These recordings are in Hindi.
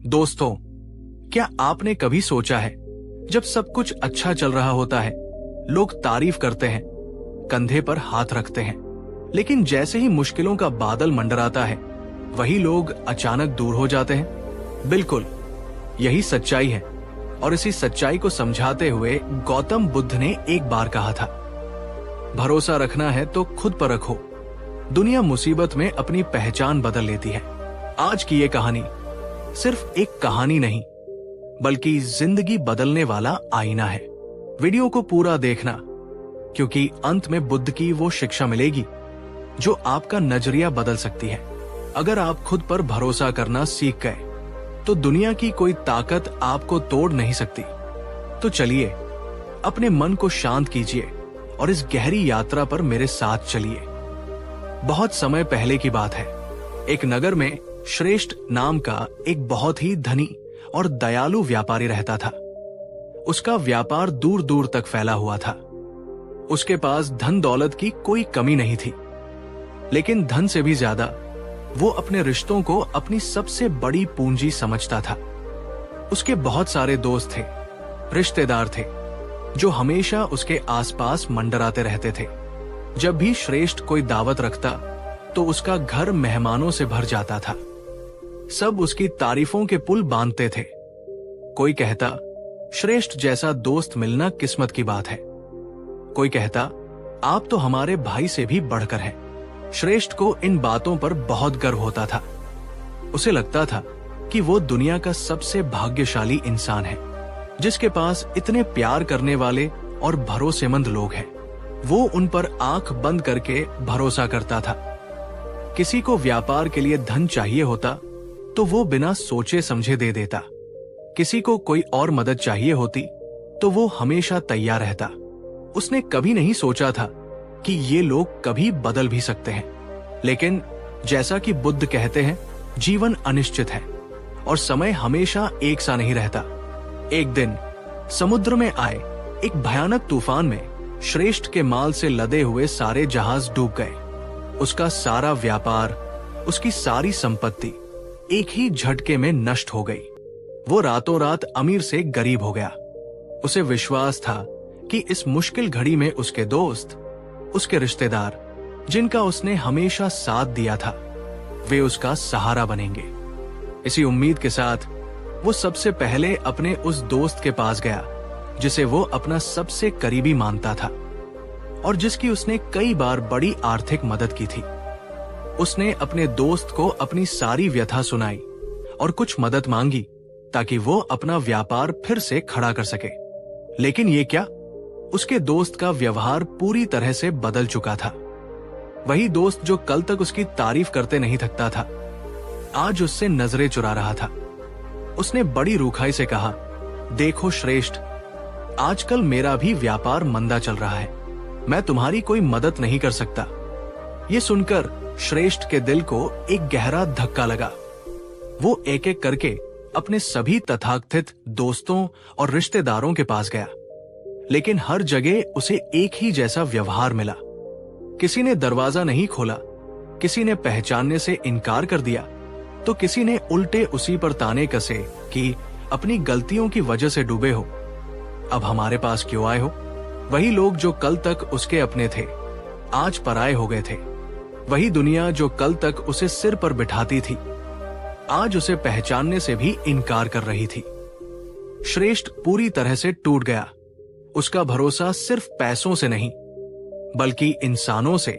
दोस्तों, क्या आपने कभी सोचा है, जब सब कुछ अच्छा चल रहा होता है, लोग तारीफ करते हैं, कंधे पर हाथ रखते हैं, लेकिन जैसे ही मुश्किलों का बादल मंडराता है, वही लोग अचानक दूर हो जाते हैं। बिल्कुल, यही सच्चाई है। और इसी सच्चाई को समझाते हुए गौतम बुद्ध ने एक बार कहा था, भरोसा रखना है तो खुद पर रखो, दुनिया मुसीबत में अपनी पहचान बदल लेती है। आज की ये कहानी सिर्फ एक कहानी नहीं, बल्कि जिंदगी बदलने वाला आईना है। वीडियो को पूरा देखना, क्योंकि अंत में बुद्ध की वो शिक्षा मिलेगी जो आपका नजरिया बदल सकती है। अगर आप खुद पर भरोसा करना सीख गए, तो दुनिया की कोई ताकत आपको तोड़ नहीं सकती। तो चलिए, अपने मन को शांत कीजिए और इस गहरी यात्रा पर मेरे साथ चलिए। बहुत समय पहले की बात है। एक नगर में श्रेष्ठ नाम का एक बहुत ही धनी और दयालु व्यापारी रहता था। उसका व्यापार दूर दूर तक फैला हुआ था। उसके पास धन दौलत की कोई कमी नहीं थी, लेकिन धन से भी ज्यादा वो अपने रिश्तों को अपनी सबसे बड़ी पूंजी समझता था। उसके बहुत सारे दोस्त थे, रिश्तेदार थे, जो हमेशा उसके आसपास मंडराते रहते थे। जब भी श्रेष्ठ कोई दावत रखता, तो उसका घर मेहमानों से भर जाता था। सब उसकी तारीफों के पुल बांधते थे। कोई कहता, श्रेष्ठ जैसा दोस्त मिलना किस्मत की बात है। कोई कहता, आप तो हमारे भाई से भी बढ़कर हैं। श्रेष्ठ को इन बातों पर बहुत गर्व होता था। उसे लगता था कि वो दुनिया का सबसे भाग्यशाली इंसान है, जिसके पास इतने प्यार करने वाले और भरोसेमंद लोग हैं। वो उन पर आंख बंद करके भरोसा करता था। किसी को व्यापार के लिए धन चाहिए होता, तो वो बिना सोचे समझे दे देता। किसी को कोई और मदद चाहिए होती, तो वो हमेशा तैयार रहता। उसने कभी नहीं सोचा था कि ये लोग कभी बदल भी सकते हैं। लेकिन जैसा कि बुद्ध कहते हैं, जीवन अनिश्चित है और समय हमेशा एक सा नहीं रहता। एक दिन समुद्र में आए एक भयानक तूफान में श्रेष्ठ के माल से लदे हुए सारे जहाज डूब गए। उसका सारा व्यापार, उसकी सारी संपत्ति एक ही झटके में नष्ट हो गई। वो रातों रात अमीर से गरीब हो गया। उसे विश्वास था कि इस मुश्किल घड़ी में उसके दोस्त, उसके रिश्तेदार, जिनका उसने हमेशा साथ दिया था, वे उसका सहारा बनेंगे। इसी उम्मीद के साथ वो सबसे पहले अपने उस दोस्त के पास गया, जिसे वो अपना सबसे करीबी मानता था और जिसकी उसने कई बार बड़ी आर्थिक मदद की थी। उसने अपने दोस्त को अपनी सारी व्यथा सुनाई और कुछ मदद मांगी, ताकि वो अपना व्यापार फिर से खड़ा कर सके। लेकिन ये क्या, उसके दोस्त का व्यवहार पूरी तरह से बदल चुका था। वही दोस्त जो कल तक उसकी तारीफ करते नहीं थकता था, आज उससे नजरें चुरा रहा था। उसने बड़ी रूखाई से कहा, देखो श्रेष्ठ, आजकल मेरा भी व्यापार मंदा चल रहा है। मैं तुम्हारी कोई मदद नहीं कर सकता। ये सुनकर श्रेष्ठ के दिल को एक गहरा धक्का लगा। वो एक एक करके अपने सभी तथाकथित दोस्तों और रिश्तेदारों के पास गया, लेकिन हर जगह उसे एक ही जैसा व्यवहार मिला। किसी ने दरवाजा नहीं खोला, किसी ने पहचानने से इनकार कर दिया, तो किसी ने उल्टे उसी पर ताने कसे कि अपनी गलतियों की वजह से डूबे हो, अब हमारे पास क्यों आए हो। वही लोग जो कल तक उसके अपने थे, आज पराये हो गए थे। वही दुनिया जो कल तक उसे सिर पर बिठाती थी, आज उसे पहचानने से भी इनकार कर रही थी। श्रेष्ठ पूरी तरह से टूट गया। उसका भरोसा सिर्फ पैसों से नहीं, बल्कि इंसानों से,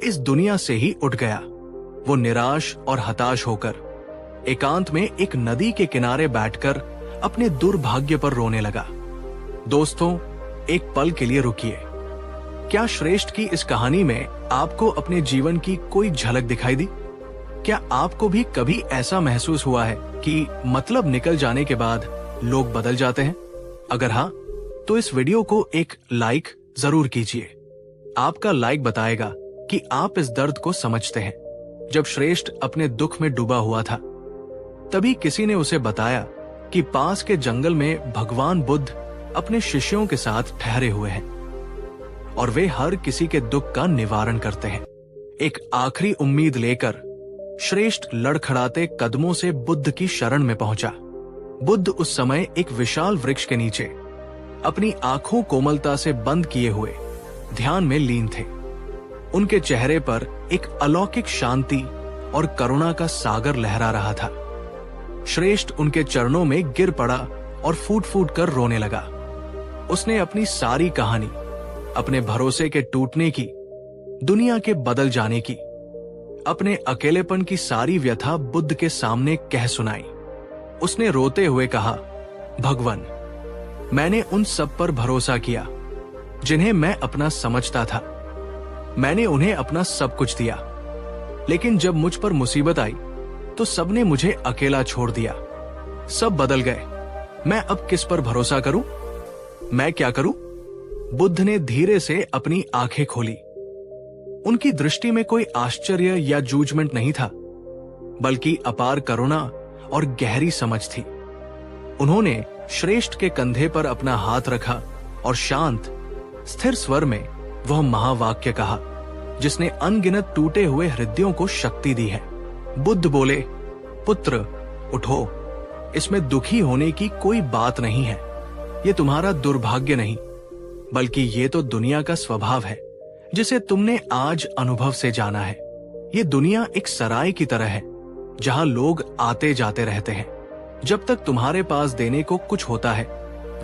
इस दुनिया से ही उठ गया। वो निराश और हताश होकर एकांत में एक नदी के किनारे बैठकर अपने दुर्भाग्य पर रोने लगा। दोस्तों, एक पल के लिए रुकिए। क्या श्रेष्ठ की इस कहानी में आपको अपने जीवन की कोई झलक दिखाई दी? क्या आपको भी कभी ऐसा महसूस हुआ है कि मतलब निकल जाने के बाद लोग बदल जाते हैं? अगर हाँ, तो इस वीडियो को एक लाइक जरूर कीजिए। आपका लाइक बताएगा कि आप इस दर्द को समझते हैं। जब श्रेष्ठ अपने दुख में डूबा हुआ था, तभी किसी ने उसे बताया कि पास के जंगल में भगवान बुद्ध अपने शिष्यों के साथ ठहरे हुए हैं और वे हर किसी के दुख का निवारण करते हैं। एक आखिरी उम्मीद लेकर श्रेष्ठ लड़खड़ाते कदमों से बुद्ध की शरण में पहुंचा। बुद्ध उस समय एक विशाल वृक्ष के नीचे अपनी आंखों कोमलता से बंद किए हुए ध्यान में लीन थे। उनके चेहरे पर एक अलौकिक शांति और करुणा का सागर लहरा रहा था। श्रेष्ठ उनके चरणों में गिर पड़ा और फूट फूट कर रोने लगा। उसने अपनी सारी कहानी, अपने भरोसे के टूटने की, दुनिया के बदल जाने की, अपने अकेलेपन की सारी व्यथा बुद्ध के सामने कह सुनाई। उसने रोते हुए कहा, भगवान, मैंने उन सब पर भरोसा किया जिन्हें मैं अपना समझता था। मैंने उन्हें अपना सब कुछ दिया, लेकिन जब मुझ पर मुसीबत आई तो सबने मुझे अकेला छोड़ दिया। सब बदल गए। मैं अब किस पर भरोसा करूं? मैं क्या करूं? बुद्ध ने धीरे से अपनी आंखें खोली। उनकी दृष्टि में कोई आश्चर्य या जूझमेंट नहीं था, बल्कि अपार करुणा और गहरी समझ थी। उन्होंने श्रेष्ठ के कंधे पर अपना हाथ रखा और शांत, स्थिर स्वर में वह महावाक्य कहा जिसने अनगिनत टूटे हुए हृदयों को शक्ति दी है। बुद्ध बोले, पुत्र, उठो। इसमें दुखी होने की कोई बात नहीं है। ये तुम्हारा दुर्भाग्य नहीं, बल्कि ये तो दुनिया का स्वभाव है जिसे तुमने आज अनुभव से जाना है। ये दुनिया एक सराय की तरह है जहां लोग आते जाते रहते हैं। जब तक तुम्हारे पास देने को कुछ होता है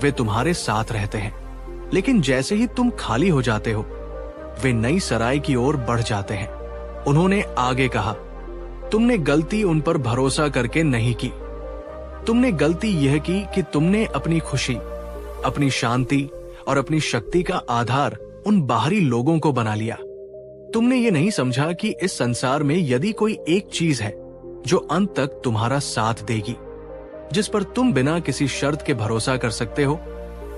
वे तुम्हारे साथ रहते हैं, लेकिन जैसे ही तुम खाली हो जाते हो वे नई सराय की ओर बढ़ जाते हैं। उन्होंने आगे कहा, तुमने गलती उन पर भरोसा करके नहीं की। तुमने गलती यह की कि तुमने अपनी खुशी, अपनी शांति और अपनी शक्ति का आधार उन बाहरी लोगों को बना लिया। तुमने ये नहीं समझा कि इस संसार में यदि कोई एक चीज है जो अंत तक तुम्हारा साथ देगी, जिस पर तुम बिना किसी शर्त के भरोसा कर सकते हो,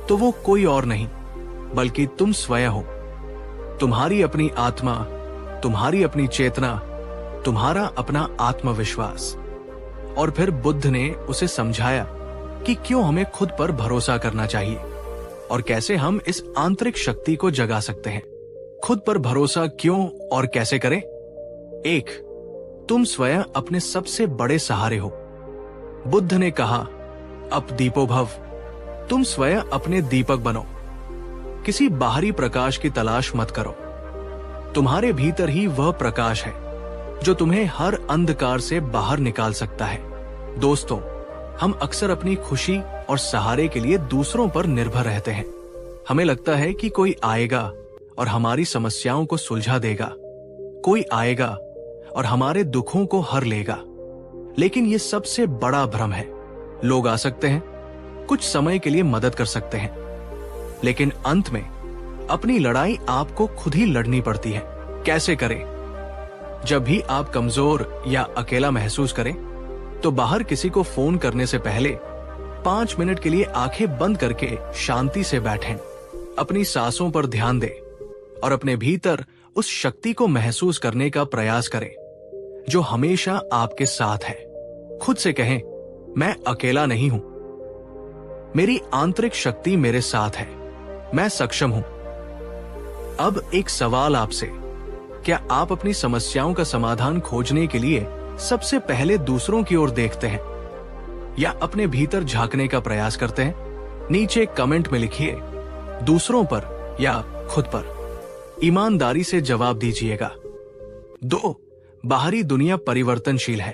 तो वो कोई और नहीं बल्कि तुम स्वयं हो। तुम्हारी अपनी आत्मा, तुम्हारी अपनी चेतना, तुम्हारा अपना आत्मविश्वास। और फिर बुद्ध ने उसे समझाया कि क्यों हमें खुद पर भरोसा करना चाहिए और कैसे हम इस आंतरिक शक्ति को जगा सकते हैं। खुद पर भरोसा क्यों और कैसे करें? 1. तुम स्वयं अपने सबसे बड़े सहारे हो। बुद्ध ने कहा, अप दीपो भव। तुम स्वयं अपने दीपक बनो। किसी बाहरी प्रकाश की तलाश मत करो। तुम्हारे भीतर ही वह प्रकाश है जो तुम्हें हर अंधकार से बाहर निकाल सकता है। दोस्तों, हम अक्सर अपनी खुशी और सहारे के लिए दूसरों पर निर्भर रहते हैं। हमें लगता है कि कोई आएगा और हमारी समस्याओं को सुलझा देगा, कोई आएगा और हमारे दुखों को हर लेगा। लेकिन यह सबसे बड़ा भ्रम है। लोग आ सकते हैं, कुछ समय के लिए मदद कर सकते हैं, लेकिन अंत में अपनी लड़ाई आपको खुद ही लड़नी पड़ती है। कैसे करें? जब भी आप कमजोर या अकेला महसूस करें, तो बाहर किसी को फोन करने से पहले 5 मिनट के लिए आंखें बंद करके शांति से बैठें। अपनी सांसों पर ध्यान दें और अपने भीतर उस शक्ति को महसूस करने का प्रयास करें जो हमेशा आपके साथ है। खुद से कहें, मैं अकेला नहीं हूं, मेरी आंतरिक शक्ति मेरे साथ है, मैं सक्षम हूं। अब एक सवाल आपसे, क्या आप अपनी समस्याओं का समाधान खोजने के लिए सबसे पहले दूसरों की ओर देखते हैं या अपने भीतर झांकने का प्रयास करते हैं? नीचे कमेंट में लिखिए, दूसरों पर या खुद पर। ईमानदारी से जवाब दीजिएगा। 2. बाहरी दुनिया परिवर्तनशील है,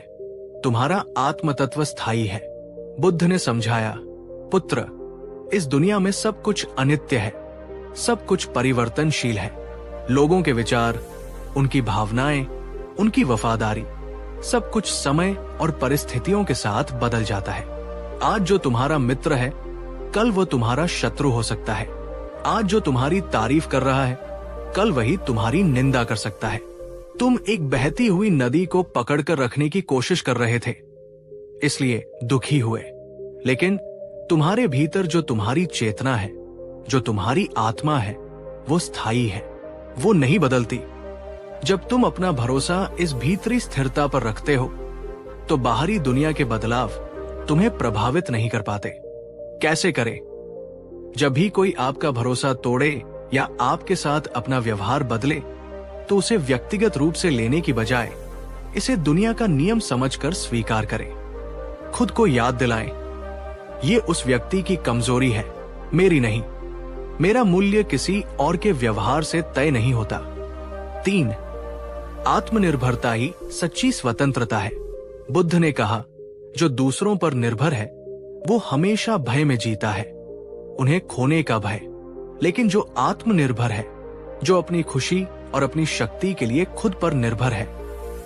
तुम्हारा आत्म तत्व स्थायी है। बुद्ध ने समझाया, पुत्र, इस दुनिया में सब कुछ अनित्य है, सब कुछ परिवर्तनशील है। लोगों के विचार, उनकी भावनाएं, उनकी वफादारी, सब कुछ समय और परिस्थितियों के साथ बदल जाता है। आज जो तुम्हारा मित्र है, कल वो तुम्हारा शत्रु हो सकता है। आज जो तुम्हारी तारीफ कर रहा है, कल वही तुम्हारी निंदा कर सकता है। तुम एक बहती हुई नदी को पकड़कर रखने की कोशिश कर रहे थे, इसलिए दुखी हुए। लेकिन तुम्हारे भीतर जो तुम्हारी चेतना है, जो तुम्हारी आत्मा है, वो स्थायी है, वो नहीं बदलती। जब तुम अपना भरोसा इस भीतरी स्थिरता पर रखते हो, तो बाहरी दुनिया के बदलाव तुम्हें प्रभावित नहीं कर पाते। कैसे करें? जब भी कोई आपका भरोसा तोड़े या आपके साथ अपना व्यवहार बदले, तो उसे व्यक्तिगत रूप से लेने की बजाय इसे दुनिया का नियम समझकर स्वीकार करें। खुद को याद दिलाएं, ये उस व्यक्ति की कमजोरी है, मेरी नहीं। मेरा मूल्य किसी और के व्यवहार से तय नहीं होता। 3. आत्मनिर्भरता ही सच्ची स्वतंत्रता है। बुद्ध ने कहा, जो दूसरों पर निर्भर है वो हमेशा भय में जीता है, उन्हें खोने का भय। लेकिन जो आत्मनिर्भर है, जो अपनी खुशी और अपनी शक्ति के लिए खुद पर निर्भर है,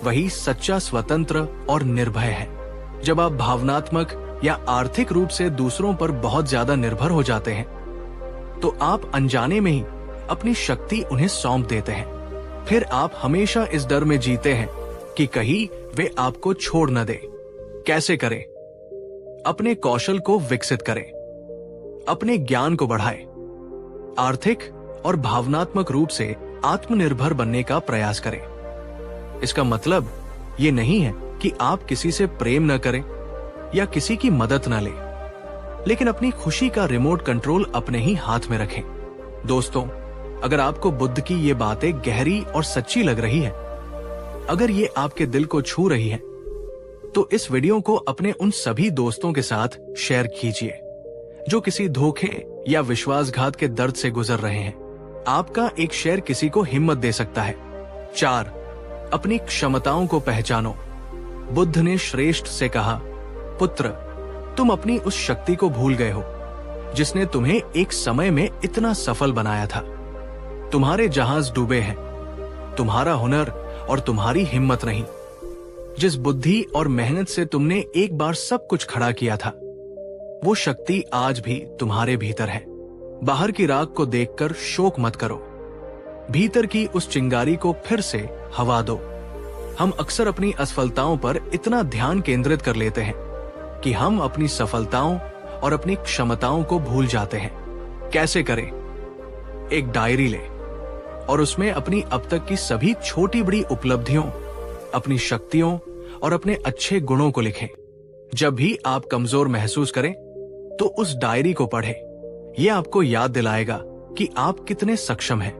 वही सच्चा स्वतंत्र और निर्भय है। जब आप भावनात्मक या आर्थिक रूप से दूसरों पर बहुत ज्यादा निर्भर हो जाते हैं तो आप अनजाने में ही अपनी शक्ति उन्हें सौंप देते हैं। फिर आप हमेशा इस डर में जीते हैं कि कहीं वे आपको छोड़ न दे। कैसे करें? अपने कौशल को विकसित करें, अपने ज्ञान को बढ़ाएं, आर्थिक और भावनात्मक रूप से आत्मनिर्भर बनने का प्रयास करें। इसका मतलब ये नहीं है कि आप किसी से प्रेम न करें या किसी की मदद न लें, लेकिन अपनी खुशी का रिमोट कंट्रोल अपने ही हाथ में रखें। दोस्तों, अगर आपको बुद्ध की ये बातें गहरी और सच्ची लग रही है, अगर ये आपके दिल को छू रही है, तो इस वीडियो को अपने उन सभी दोस्तों के साथ शेयर कीजिए जो किसी धोखे या विश्वासघात के दर्द से गुजर रहे हैं। आपका एक शेयर किसी को हिम्मत दे सकता है। 4. अपनी क्षमताओं को पहचानो। बुद्ध ने श्रेष्ठ से कहा, पुत्र, तुम अपनी उस शक्ति को भूल गए हो जिसने तुम्हें एक समय में इतना सफल बनाया था। तुम्हारे जहाज डूबे हैं, तुम्हारा हुनर और तुम्हारी हिम्मत नहीं। जिस बुद्धि और मेहनत से तुमने एक बार सब कुछ खड़ा किया था, वो शक्ति आज भी तुम्हारे भीतर है। बाहर की राख को देखकर शोक मत करो, भीतर की उस चिंगारी को फिर से हवा दो। हम अक्सर अपनी असफलताओं पर इतना ध्यान केंद्रित कर लेते हैं कि हम अपनी सफलताओं और अपनी क्षमताओं को भूल जाते हैं। कैसे करें? एक डायरी ले और उसमें अपनी अब तक की सभी छोटी बड़ी उपलब्धियों, अपनी शक्तियों और अपने अच्छे गुणों को लिखें। जब भी आप कमजोर महसूस करें तो उस डायरी को पढ़ें। यह आपको याद दिलाएगा कि आप कितने सक्षम हैं।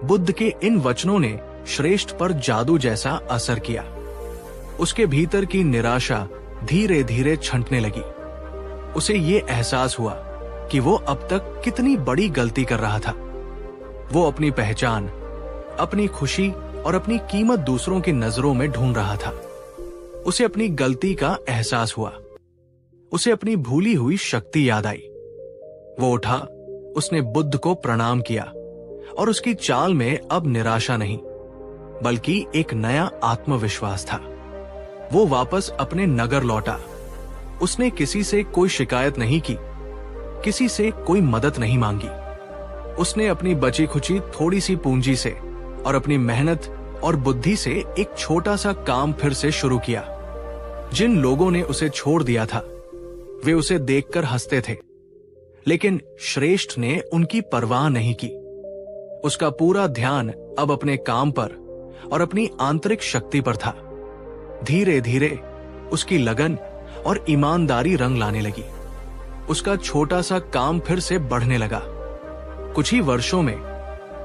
बुद्ध के इन वचनों ने श्रेष्ठ पर जादू जैसा असर किया। उसके भीतर की निराशा धीरे धीरे छंटने लगी। उसे ये एहसास हुआ कि वो अब तक कितनी बड़ी गलती कर रहा था। वो अपनी पहचान, अपनी खुशी और अपनी कीमत दूसरों की नजरों में ढूंढ रहा था। उसे अपनी गलती का एहसास हुआ। उसे अपनी भूली हुई शक्ति याद आई। वो उठा, उसने बुद्ध को प्रणाम किया और उसकी चाल में अब निराशा नहीं बल्कि एक नया आत्मविश्वास था। वो वापस अपने नगर लौटा। उसने किसी से कोई शिकायत नहीं की, किसी से कोई मदद नहीं मांगी। उसने अपनी बची खुची थोड़ी सी पूंजी से और अपनी मेहनत और बुद्धि से एक छोटा सा काम फिर से शुरू किया। जिन लोगों ने उसे छोड़ दिया था वे उसे देखकर हंसते थे, लेकिन श्रेष्ठ ने उनकी परवाह नहीं की। उसका पूरा ध्यान अब अपने काम पर और अपनी आंतरिक शक्ति पर था। धीरे धीरे उसकी लगन और ईमानदारी रंग लाने लगी। उसका छोटा सा काम फिर से बढ़ने लगा। कुछ ही वर्षों में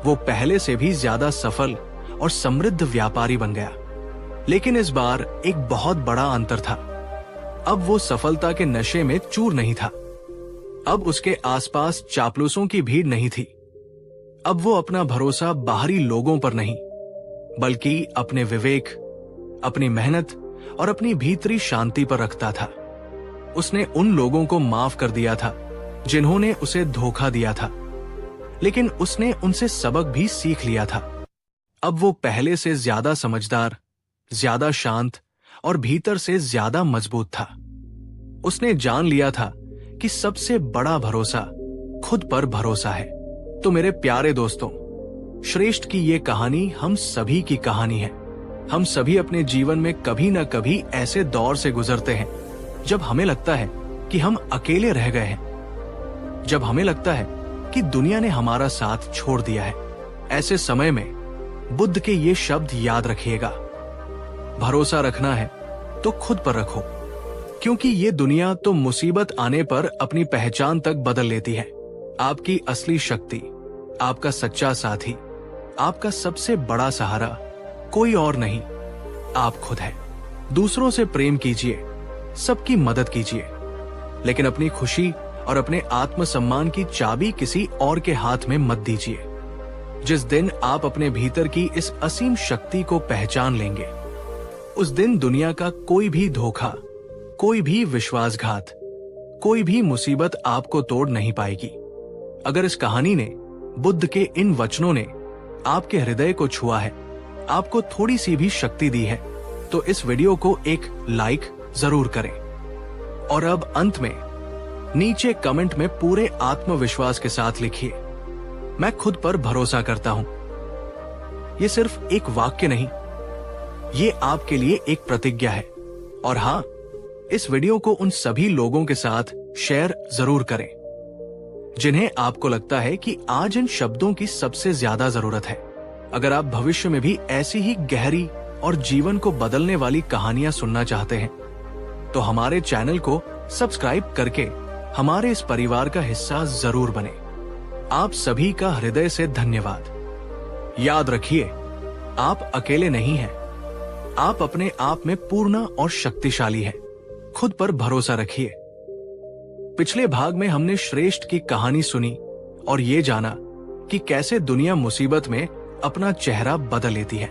वो पहले से भी ज्यादा सफल और समृद्ध व्यापारी बन गया। लेकिन इस बार एक बहुत बड़ा अंतर था। अब वो सफलता के नशे में चूर नहीं था। अब उसके आसपास चापलूसों की भीड़ नहीं थी। अब वो अपना भरोसा बाहरी लोगों पर नहीं बल्कि अपने विवेक, अपनी मेहनत और अपनी भीतरी शांति पर रखता था। उसने उन लोगों को माफ कर दिया था जिन्होंने उसे धोखा दिया था, लेकिन उसने उनसे सबक भी सीख लिया था। अब वो पहले से ज्यादा समझदार, ज्यादा शांत और भीतर से ज्यादा मजबूत था। उसने जान लिया था कि सबसे बड़ा भरोसा खुद पर भरोसा है। तो मेरे प्यारे दोस्तों, श्रेष्ठ की ये कहानी हम सभी की कहानी है। हम सभी अपने जीवन में कभी न कभी ऐसे दौर से गुजरते हैं जब हमें लगता है कि हम अकेले रह गए हैं, जब हमें लगता है कि दुनिया ने हमारा साथ छोड़ दिया है। ऐसे समय में बुद्ध के ये शब्द याद रखिएगा, भरोसा रखना है तो खुद पर रखो, क्योंकि ये दुनिया तो मुसीबत आने पर अपनी पहचान तक बदल लेती है। आपकी असली शक्ति, आपका सच्चा साथी, आपका सबसे बड़ा सहारा कोई और नहीं आप खुद हैं। दूसरों से प्रेम कीजिए, सबकी मदद कीजिए, लेकिन अपनी खुशी और अपने आत्मसम्मान की चाबी किसी और के हाथ में मत दीजिए। जिस दिन आप अपने भीतर की इस असीम शक्ति को पहचान लेंगे, उस दिन दुनिया का कोई भी धोखा, कोई भी विश्वासघात, कोई भी मुसीबत आपको तोड़ नहीं पाएगी। अगर इस कहानी ने, बुद्ध के इन वचनों ने आपके हृदय को छुआ है, आपको थोड़ी सी भी शक्ति दी है, तो इस वीडियो को एक लाइक जरूर करें। और अब अंत में नीचे कमेंट में पूरे आत्मविश्वास के साथ लिखिए, मैं खुद पर भरोसा करता हूं। ये सिर्फ एक वाक्य नहीं, ये आपके लिए एक प्रतिज्ञा है। और हां, इस वीडियो को उन सभी लोगों के साथ शेयर जरूर करें जिन्हें आपको लगता है कि आज इन शब्दों की सबसे ज्यादा जरूरत है। अगर आप भविष्य में भी ऐसी ही गहरी और जीवन को बदलने वाली कहानियां सुनना चाहते हैं, तो हमारे चैनल को सब्सक्राइब करके हमारे इस परिवार का हिस्सा जरूर बने। आप सभी का हृदय से धन्यवाद। याद रखिए, आप अकेले नहीं हैं। आप अपने आप में पूर्ण और शक्तिशाली हैं। खुद पर भरोसा रखिए। पिछले भाग में हमने श्रेष्ठ की कहानी सुनी और ये जाना कि कैसे दुनिया मुसीबत में अपना चेहरा बदल लेती है।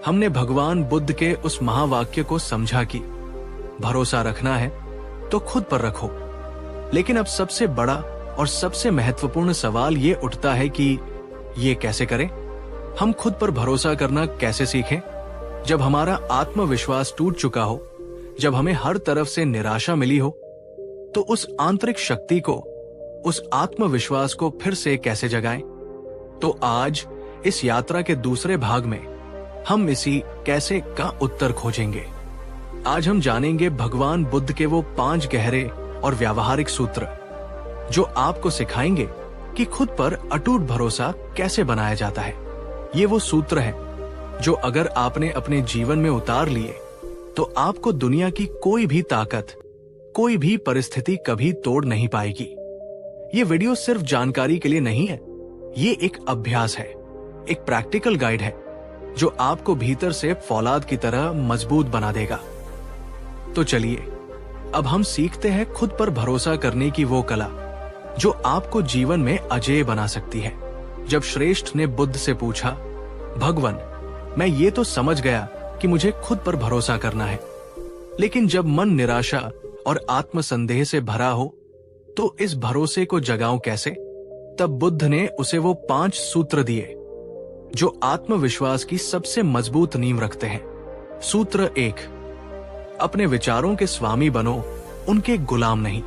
हमने भगवान बुद्ध के उस महावाक्य को समझा कि भरोसा रखना है तो खुद पर रखो। लेकिन अब सबसे बड़ा और सबसे महत्वपूर्ण सवाल ये उठता है कि ये कैसे करें? हम खुद पर भरोसा करना कैसे सीखें? जब हमारा आत्मविश्वास टूट चुका हो, जब हमें हर तरफ से निराशा मिली हो, तो उस आंतरिक शक्ति को, उस आत्मविश्वास को फिर से कैसे जगाएं? तो आज इस यात्रा के दूसरे भाग में हम इसी कैसे का उत्तर खोजेंगे। आज हम जानेंगे भगवान बुद्ध के वो 5 गहरे और व्यावहारिक सूत्र जो आपको सिखाएंगे कि खुद पर अटूट भरोसा कैसे बनाया जाता है। ये वो सूत्र हैं जो अगर आपने अपने जीवन में उतार लिए, तो आपको दुनिया की कोई भी ताकत, कोई भी परिस्थिति कभी तोड़ नहीं पाएगी। ये वीडियो सिर्फ जानकारी के लिए नहीं है, ये एक अभ्यास है, एक प्रैक्टिकल गाइड है जो आपको भीतर से फौलाद की तरह मजबूत बना देगा। तो चलिए, अब हम सीखते हैं खुद पर भरोसा करने की वो कला जो आपको जीवन में अजेय बना सकती है। जब श्रेष्ठ ने बुद्ध से पूछा, भगवान, मैं ये तो समझ गया कि मुझे खुद पर भरोसा करना है, लेकिन जब मन निराशा और आत्मसंदेह से भरा हो, तो इस भरोसे को जगाऊं कैसे? तब बुद्ध ने उसे वो 5 सूत्र दिए जो आत्मविश्वास की सबसे मजबूत नींव रखते हैं। सूत्र 1, अपने विचारों के स्वामी बनो, उनके गुलाम नहीं।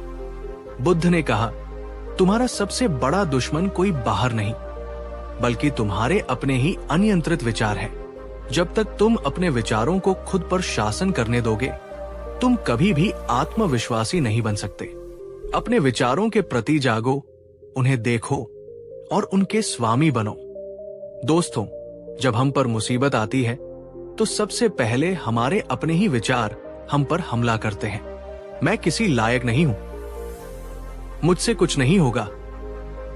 बुद्ध ने कहा, तुम्हारा सबसे बड़ा दुश्मन कोई बाहर नहीं, बल्कि तुम्हारे अपने ही अनियंत्रित विचार हैं। जब तक तुम अपने विचारों को खुद पर शासन करने दोगे, तुम कभी भी आत्मविश्वासी नहीं बन सकते। अपने विचारों के प्रति जागो, उन्हें देखो और उनके स्वामी बनो। दोस्तों, जब हम पर मुसीबत आती है, तो सबसे पहले हमारे अपने ही विचार हम पर हमला करते हैं। मैं किसी लायक नहीं हूं, मुझसे कुछ नहीं होगा,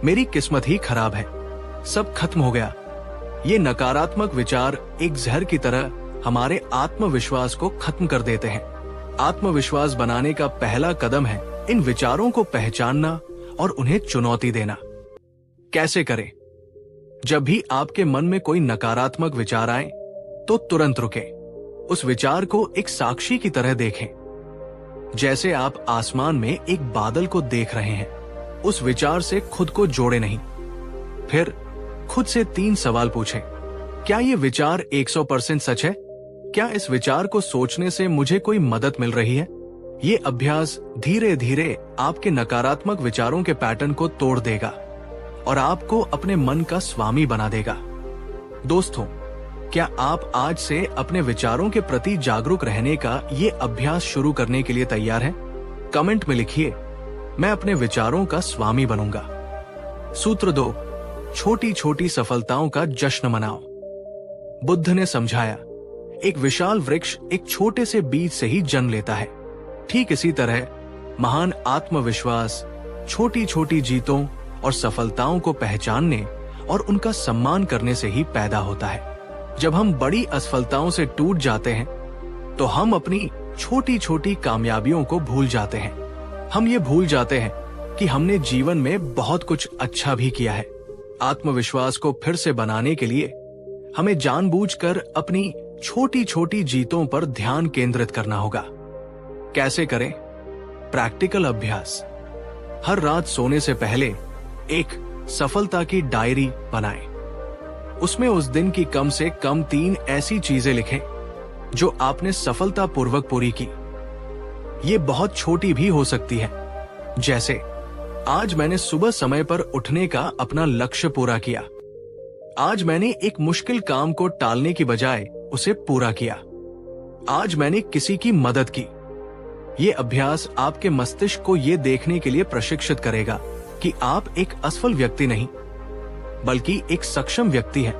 मेरी किस्मत ही खराब है, सब खत्म हो गया। ये नकारात्मक विचार एक जहर की तरह हमारे आत्मविश्वास को खत्म कर देते हैं। आत्मविश्वास बनाने का पहला कदम है इन विचारों को पहचानना और उन्हें चुनौती देना। कैसे करें? जब भी आपके मन में कोई नकारात्मक विचार आए, तो तुरंत रुकें। उस विचार को एक साक्षी की तरह देखें, जैसे आप आसमान में एक बादल को देख रहे हैं। उस विचार से खुद को जोड़े नहीं। फिर खुद से 3 सवाल पूछें। क्या ये विचार 100% सच है? क्या इस विचार को सोचने से मुझे कोई मदद मिल रही है? ये अभ्यास धीरे धीरे आपके नकारात्मक विचारों के पैटर्न को तोड़ देगा और आपको अपने मन का स्वामी बना देगा। दोस्तों, क्या आप आज से अपने विचारों के प्रति जागरूक रहने का ये अभ्यास शुरू करने के लिए तैयार हैं? कमेंट में लिखिए, मैं अपने विचारों का स्वामी बनूंगा। सूत्र 2, छोटी छोटी सफलताओं का जश्न मनाओ। बुद्ध ने समझाया, एक विशाल वृक्ष एक छोटे से बीज से ही जन्म लेता है। ठीक इसी तरह महान आत्मविश्वास छोटी छोटी जीतों और सफलताओं को पहचानने और उनका सम्मान करने से ही पैदा होता है। जब हम बड़ी असफलताओं से टूट जाते हैं, तो हम अपनी छोटी छोटी कामयाबियों को भूल जाते हैं। हम ये भूल जाते हैं कि हमने जीवन में बहुत कुछ अच्छा भी किया है। आत्मविश्वास को फिर से बनाने के लिए हमें जानबूझकर अपनी छोटी छोटी जीतों पर ध्यान केंद्रित करना होगा। कैसे करें? प्रैक्टिकल अभ्यास। हर रात सोने से पहले एक सफलता की डायरी बनाएं। उसमें उस दिन की कम से कम 3 ऐसी चीजें लिखें जो आपने सफलतापूर्वक पूरी की। ये बहुत छोटी भी हो सकती है, जैसे आज मैंने सुबह समय पर उठने का अपना लक्ष्य पूरा किया। आज मैंने एक मुश्किल काम को टालने की बजाय उसे पूरा किया। आज मैंने किसी की मदद की। ये अभ्यास आपके मस्तिष्क को ये देखने के लिए प्रशिक्षित करेगा कि आप एक असफल व्यक्ति नहीं, बल्कि एक सक्षम व्यक्ति हैं,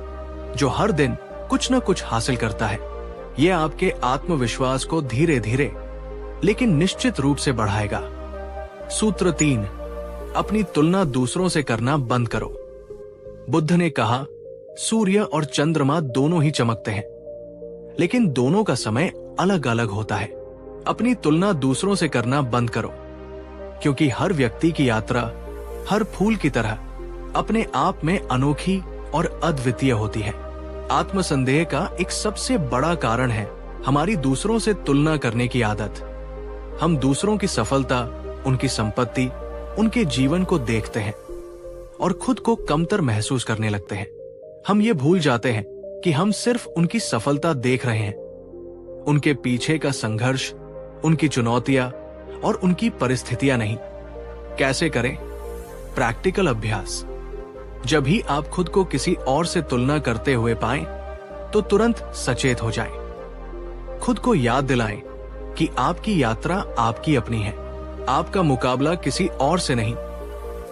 जो हर दिन कुछ न कुछ हासिल करता है। ये आपके आत्मविश्वास को धीरे धीरे लेकिन निश्चित रूप से बढ़ाएगा। सूत्र 3, अपनी तुलना दूसरों से करना बंद करो। बुद्ध ने कहा, सूर्य और चंद्रमा दोनों ही चमकते हैं, लेकिन दोनों का समय अलग अलग होता है। अपनी तुलना दूसरों से करना बंद करो, क्योंकि हर व्यक्ति की यात्रा हर फूल की तरह अपने आप में अनोखी और अद्वितीय होती है। आत्मसंदेह का एक सबसे बड़ा कारण है हमारी दूसरों से तुलना करने की आदत। हम दूसरों की सफलता, उनकी संपत्ति, उनके जीवन को देखते हैं और खुद को कमतर महसूस करने लगते हैं। हम ये भूल जाते हैं कि हम सिर्फ उनकी सफलता देख रहे हैं, उनके पीछे का संघर्ष, उनकी चुनौतियां और उनकी परिस्थितियां नहीं। कैसे करें? प्रैक्टिकल अभ्यास। जब भी आप खुद को किसी और से तुलना करते हुए पाएं, तो तुरंत सचेत हो जाएं। खुद को याद दिलाएं कि आपकी यात्रा आपकी अपनी है। आपका मुकाबला किसी और से नहीं,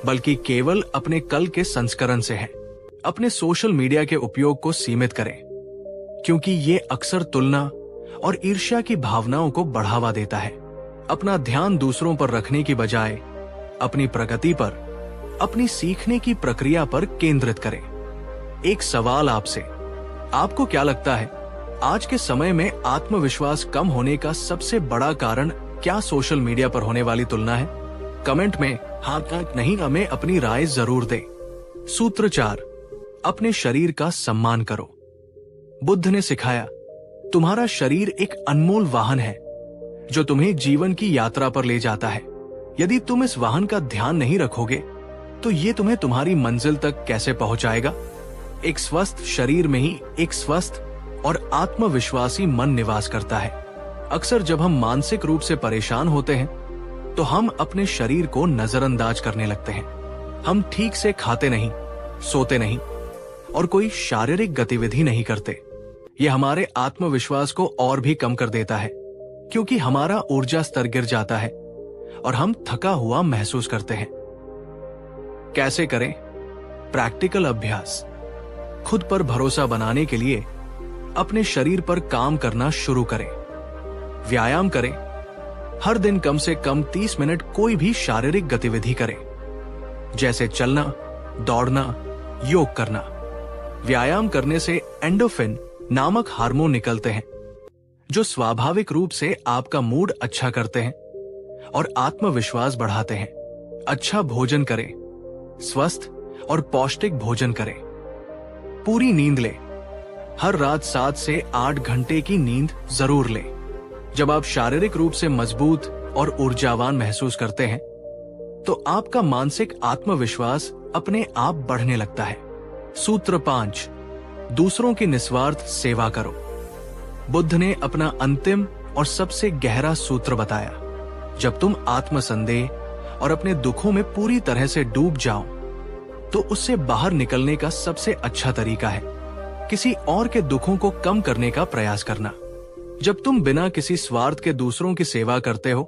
बल्कि केवल अपने कल के संस्करण से है। अपने सोशल मीडिया के उपयोग को सीमित करें, क्योंकि ये अक्सर तुलना और ईर्ष्या की भावनाओं को बढ़ावा देता है। अपना ध्यान दूसरों पर रखने की बजाय अपनी प्रगति पर, अपनी सीखने की प्रक्रिया पर केंद्रित करें। एक सवाल आपसे, आपको क्या लगता है आज के समय में आत्मविश्वास कम होने का सबसे बड़ा कारण क्या सोशल मीडिया पर होने वाली तुलना है? कमेंट में हाँ नहीं हमें अपनी राय जरूर दें। सूत्र 4, अपने शरीर का सम्मान करो। बुद्ध ने सिखाया, तुम्हारा शरीर एक अनमोल वाहन है जो तुम्हें जीवन की यात्रा पर ले जाता है। यदि तुम इस वाहन का ध्यान नहीं रखोगे तो ये तुम्हें तुम्हारी मंजिल तक कैसे पहुंचाएगा? एक स्वस्थ शरीर में ही एक स्वस्थ और आत्मविश्वासी मन निवास करता है। अक्सर जब हम मानसिक रूप से परेशान होते हैं तो हम अपने शरीर को नजरअंदाज करने लगते हैं। हम ठीक से खाते नहीं, सोते नहीं और कोई शारीरिक गतिविधि नहीं करते। यह हमारे आत्मविश्वास को और भी कम कर देता है, क्योंकि हमारा ऊर्जा स्तर गिर जाता है और हम थका हुआ महसूस करते हैं। कैसे करें? प्रैक्टिकल अभ्यास। खुद पर भरोसा बनाने के लिए अपने शरीर पर काम करना शुरू करें। व्यायाम करें। हर दिन कम से कम 30 मिनट कोई भी शारीरिक गतिविधि करें, जैसे चलना, दौड़ना, योग करना। व्यायाम करने से एंडोर्फिन नामक हार्मोन निकलते हैं, जो स्वाभाविक रूप से आपका मूड अच्छा करते हैं और आत्मविश्वास बढ़ाते हैं। अच्छा भोजन करें। स्वस्थ और पौष्टिक भोजन करें। पूरी नींद लें। हर रात 7 से 8 घंटे की नींद जरूर लें। जब आप शारीरिक रूप से मजबूत और ऊर्जावान महसूस करते हैं, तो आपका मानसिक आत्मविश्वास अपने आप बढ़ने लगता है। सूत्र 5, दूसरों की निस्वार्थ सेवा करो। बुद्ध ने अपना अंतिम और सबसे गहरा सूत्र बताया, जब तुम आत्मसंदेह और अपने दुखों में पूरी तरह से डूब जाओ, तो उससे बाहर निकलने का सबसे अच्छा तरीका है किसी और के दुखों को कम करने का प्रयास करना। जब तुम बिना किसी स्वार्थ के दूसरों की सेवा करते हो,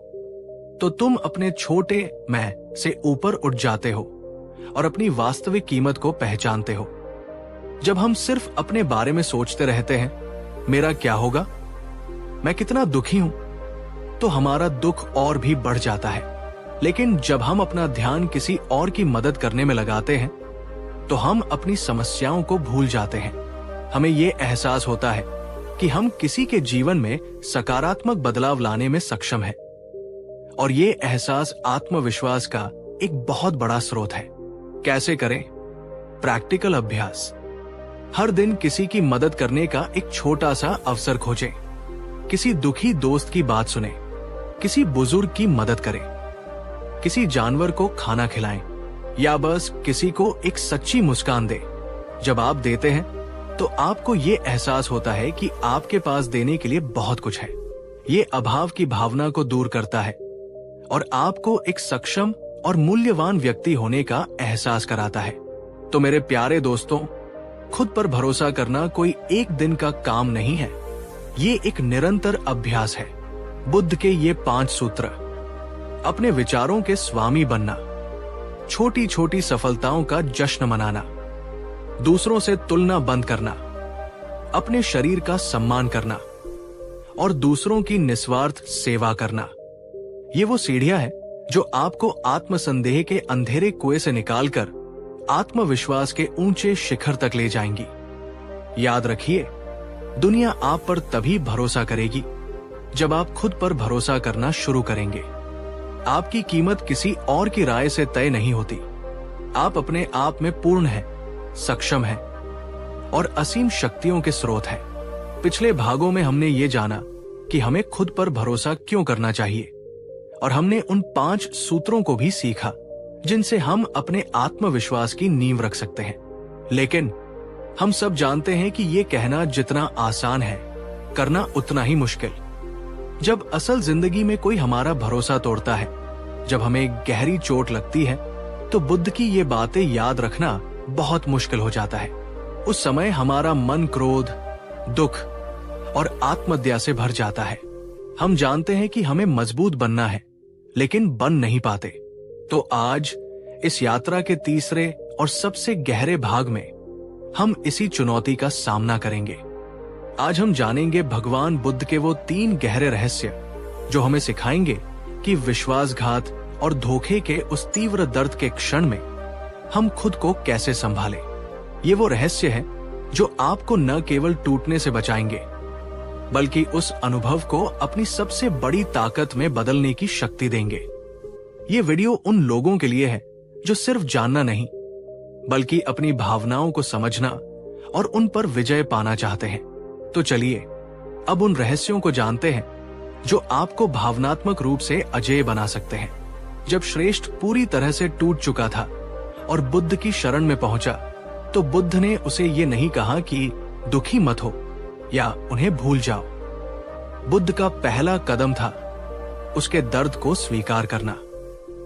तो तुम अपने छोटे मैं से ऊपर उठ जाते हो और अपनी वास्तविक कीमत को पहचानते हो। जब हम सिर्फ अपने बारे में सोचते रहते हैं, मेरा क्या होगा, मैं कितना दुखी हूं, तो हमारा दुख और भी बढ़ जाता है। लेकिन जब हम अपना ध्यान किसी और की मदद करने में लगाते हैं, तो हम अपनी समस्याओं को भूल जाते हैं। हमें ये एहसास होता है कि हम किसी के जीवन में सकारात्मक बदलाव लाने में सक्षम हैं। और ये एहसास आत्मविश्वास का एक बहुत बड़ा स्रोत है। कैसे करें? प्रैक्टिकल अभ्यास। हर दिन किसी की मदद करने का एक छोटा सा अवसर खोजें। किसी दुखी दोस्त की बात सुने, किसी बुजुर्ग की मदद करें, किसी जानवर को खाना खिलाएं, या बस किसी को एक सच्ची मुस्कान दें। जब आप देते हैं तो आपको ये एहसास होता है कि आपके पास देने के लिए बहुत कुछ है। ये अभाव की भावना को दूर करता है और आपको एक सक्षम और मूल्यवान व्यक्ति होने का एहसास कराता है। तो मेरे प्यारे दोस्तों, खुद पर भरोसा करना कोई एक दिन का काम नहीं है। ये एक निरंतर अभ्यास है। बुद्ध के ये 5 सूत्र: अपने विचारों के स्वामी बनना, छोटी छोटी सफलताओं का जश्न मनाना, दूसरों से तुलना बंद करना, अपने शरीर का सम्मान करना और दूसरों की निस्वार्थ सेवा करना। ये वो सीढ़ियां हैं जो आपको आत्मसंदेह के अंधेरे कुएं से निकालकर आत्मविश्वास के ऊंचे शिखर तक ले जाएंगी। याद रखिए, दुनिया आप पर तभी भरोसा करेगी जब आप खुद पर भरोसा करना शुरू करेंगे। आपकी कीमत किसी और की राय से तय नहीं होती। आप अपने आप में पूर्ण हैं, सक्षम हैं और असीम शक्तियों के स्रोत हैं। पिछले भागों में हमने ये जाना कि हमें खुद पर भरोसा क्यों करना चाहिए, और हमने उन 5 सूत्रों को भी सीखा जिनसे हम अपने आत्मविश्वास की नींव रख सकते हैं। लेकिन हम सब जानते हैं कि ये कहना जितना आसान है, करना उतना ही मुश्किल। जब असल जिंदगी में कोई हमारा भरोसा तोड़ता है, जब हमें गहरी चोट लगती है, तो बुद्ध की ये बातें याद रखना बहुत मुश्किल हो जाता है। उस समय हमारा मन क्रोध, दुख और आत्महत्या से भर जाता है। हम जानते हैं कि हमें मजबूत बनना है, लेकिन बन नहीं पाते। तो आज इस यात्रा के तीसरे और सबसे गहरे भाग में हम इसी चुनौती का सामना करेंगे। आज हम जानेंगे भगवान बुद्ध के वो 3 गहरे रहस्य जो हमें सिखाएंगे कि विश्वासघात और धोखे के उस तीव्र दर्द के क्षण में हम खुद को कैसे संभालें। ये वो रहस्य हैं जो आपको न केवल टूटने से बचाएंगे, बल्कि उस अनुभव को अपनी सबसे बड़ी ताकत में बदलने की शक्ति देंगे। ये वीडियो उन लोगों के लिए है जो सिर्फ जानना नहीं, बल्कि अपनी भावनाओं को समझना और उन पर विजय पाना चाहते हैं। तो चलिए अब उन रहस्यों को जानते हैं जो आपको भावनात्मक रूप से अजेय बना सकते हैं। जब श्रेष्ठ पूरी तरह से टूट चुका था और बुद्ध की शरण में पहुंचा, तो बुद्ध ने उसे ये नहीं कहा कि दुखी मत हो या उन्हें भूल जाओ। बुद्ध का पहला कदम था उसके दर्द को स्वीकार करना।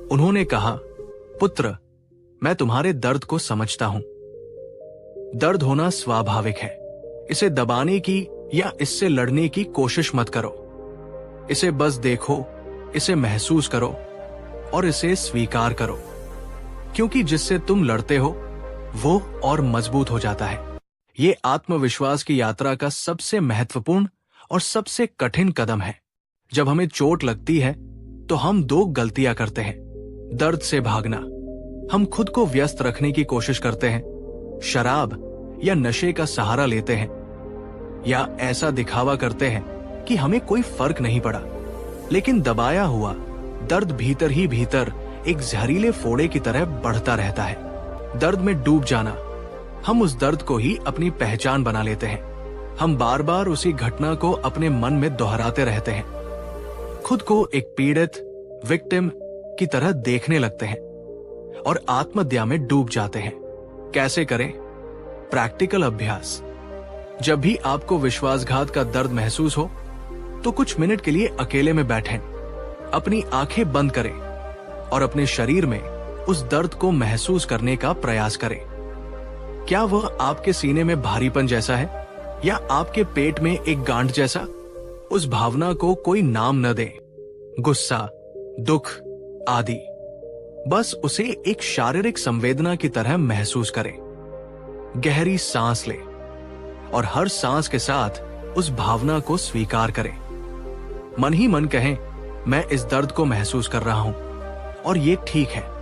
उन्होंने कहा, पुत्र, मैं तुम्हारे दर्द को समझता हूं। दर्द होना स्वाभाविक है। इसे दबाने की या इससे लड़ने की कोशिश मत करो। इसे बस देखो, इसे महसूस करो और इसे स्वीकार करो, क्योंकि जिससे तुम लड़ते हो वो और मजबूत हो जाता है। ये आत्मविश्वास की यात्रा का सबसे महत्वपूर्ण और सबसे कठिन कदम है। जब हमें चोट लगती है तो हम 2 गलतियां करते हैं। दर्द से भागना। हम खुद को व्यस्त रखने की कोशिश करते हैं, शराब या नशे का सहारा लेते हैं, या ऐसा दिखावा करते हैं कि हमें कोई फर्क नहीं पड़ा। लेकिन दबाया हुआ दर्द भीतर ही भीतर एक जहरीले फोड़े की तरह बढ़ता रहता है। दर्द में डूब जाना। हम उस दर्द को ही अपनी पहचान बना लेते हैं। हम बार बार उसी घटना को अपने मन में दोहराते रहते हैं। खुद को एक पीड़ित, विक्टिम की तरह देखने लगते हैं और आत्महत्या में डूब जाते हैं। कैसे करें? प्रैक्टिकल अभ्यास। जब भी आपको विश्वासघात का दर्द महसूस हो, तो कुछ मिनट के लिए अकेले में बैठें, अपनी आंखें बंद करें और अपने शरीर में उस दर्द को महसूस करने का प्रयास करें। क्या वह आपके सीने में भारीपन जैसा है या आपके पेट में एक गांठ जैसा? उस भावना को कोई नाम न दें, गुस्सा, दुख आदि। बस उसे एक शारीरिक संवेदना की तरह महसूस करें। गहरी सांस लें और हर सांस के साथ उस भावना को स्वीकार करें। मन ही मन कहें, मैं इस दर्द को महसूस कर रहा हूं और ये ठीक है।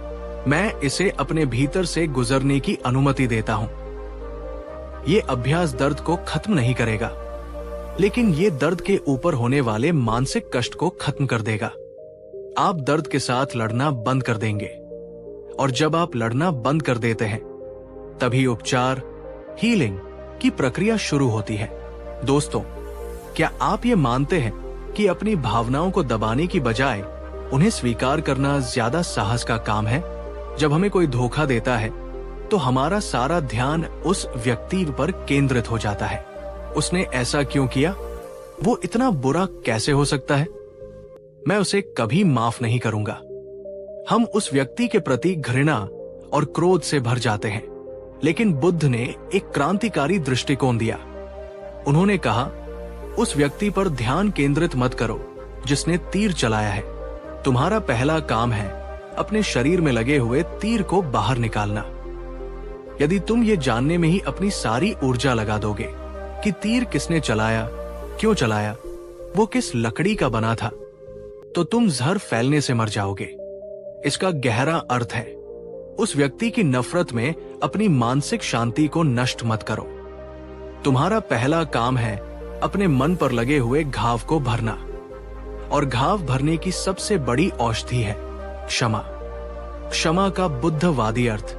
मैं इसे अपने भीतर से गुजरने की अनुमति देता हूं। ये अभ्यास दर्द को खत्म नहीं करेगा, लेकिन ये दर्द के ऊपर होने वाले मानसिक कष्ट को खत्म कर देगा। आप दर्द के साथ लड़ना बंद कर देंगे, और जब आप लड़ना बंद कर देते हैं तभी उपचार, हीलिंग की प्रक्रिया शुरू होती है। दोस्तों, क्या आप ये मानते हैं कि अपनी भावनाओं को दबाने की बजाय उन्हें स्वीकार करना ज्यादा साहस का काम है? जब हमें कोई धोखा देता है तो हमारा सारा ध्यान उस व्यक्ति पर केंद्रित हो जाता है। उसने ऐसा क्यों किया? वो इतना बुरा कैसे हो सकता है? मैं उसे कभी माफ नहीं करूंगा। हम उस व्यक्ति के प्रति घृणा और क्रोध से भर जाते हैं। लेकिन बुद्ध ने एक क्रांतिकारी दृष्टिकोण दिया। उन्होंने कहा, उस व्यक्ति पर ध्यान केंद्रित मत करो जिसने तीर चलाया है। तुम्हारा पहला काम है अपने शरीर में लगे हुए तीर को बाहर निकालना। यदि तुम ये जानने में ही अपनी सारी ऊर्जा लगा दोगे कि तीर किसने चलाया, क्यों चलाया, वो किस लकड़ी का बना था, तो तुम जहर फैलने से मर जाओगे। इसका गहरा अर्थ है, उस व्यक्ति की नफरत में अपनी मानसिक शांति को नष्ट मत करो। तुम्हारा पहला काम है अपने मन पर लगे हुए घाव को भरना, और घाव भरने की सबसे बड़ी औषधि है क्षमा। क्षमा का बुद्धवादी अर्थ,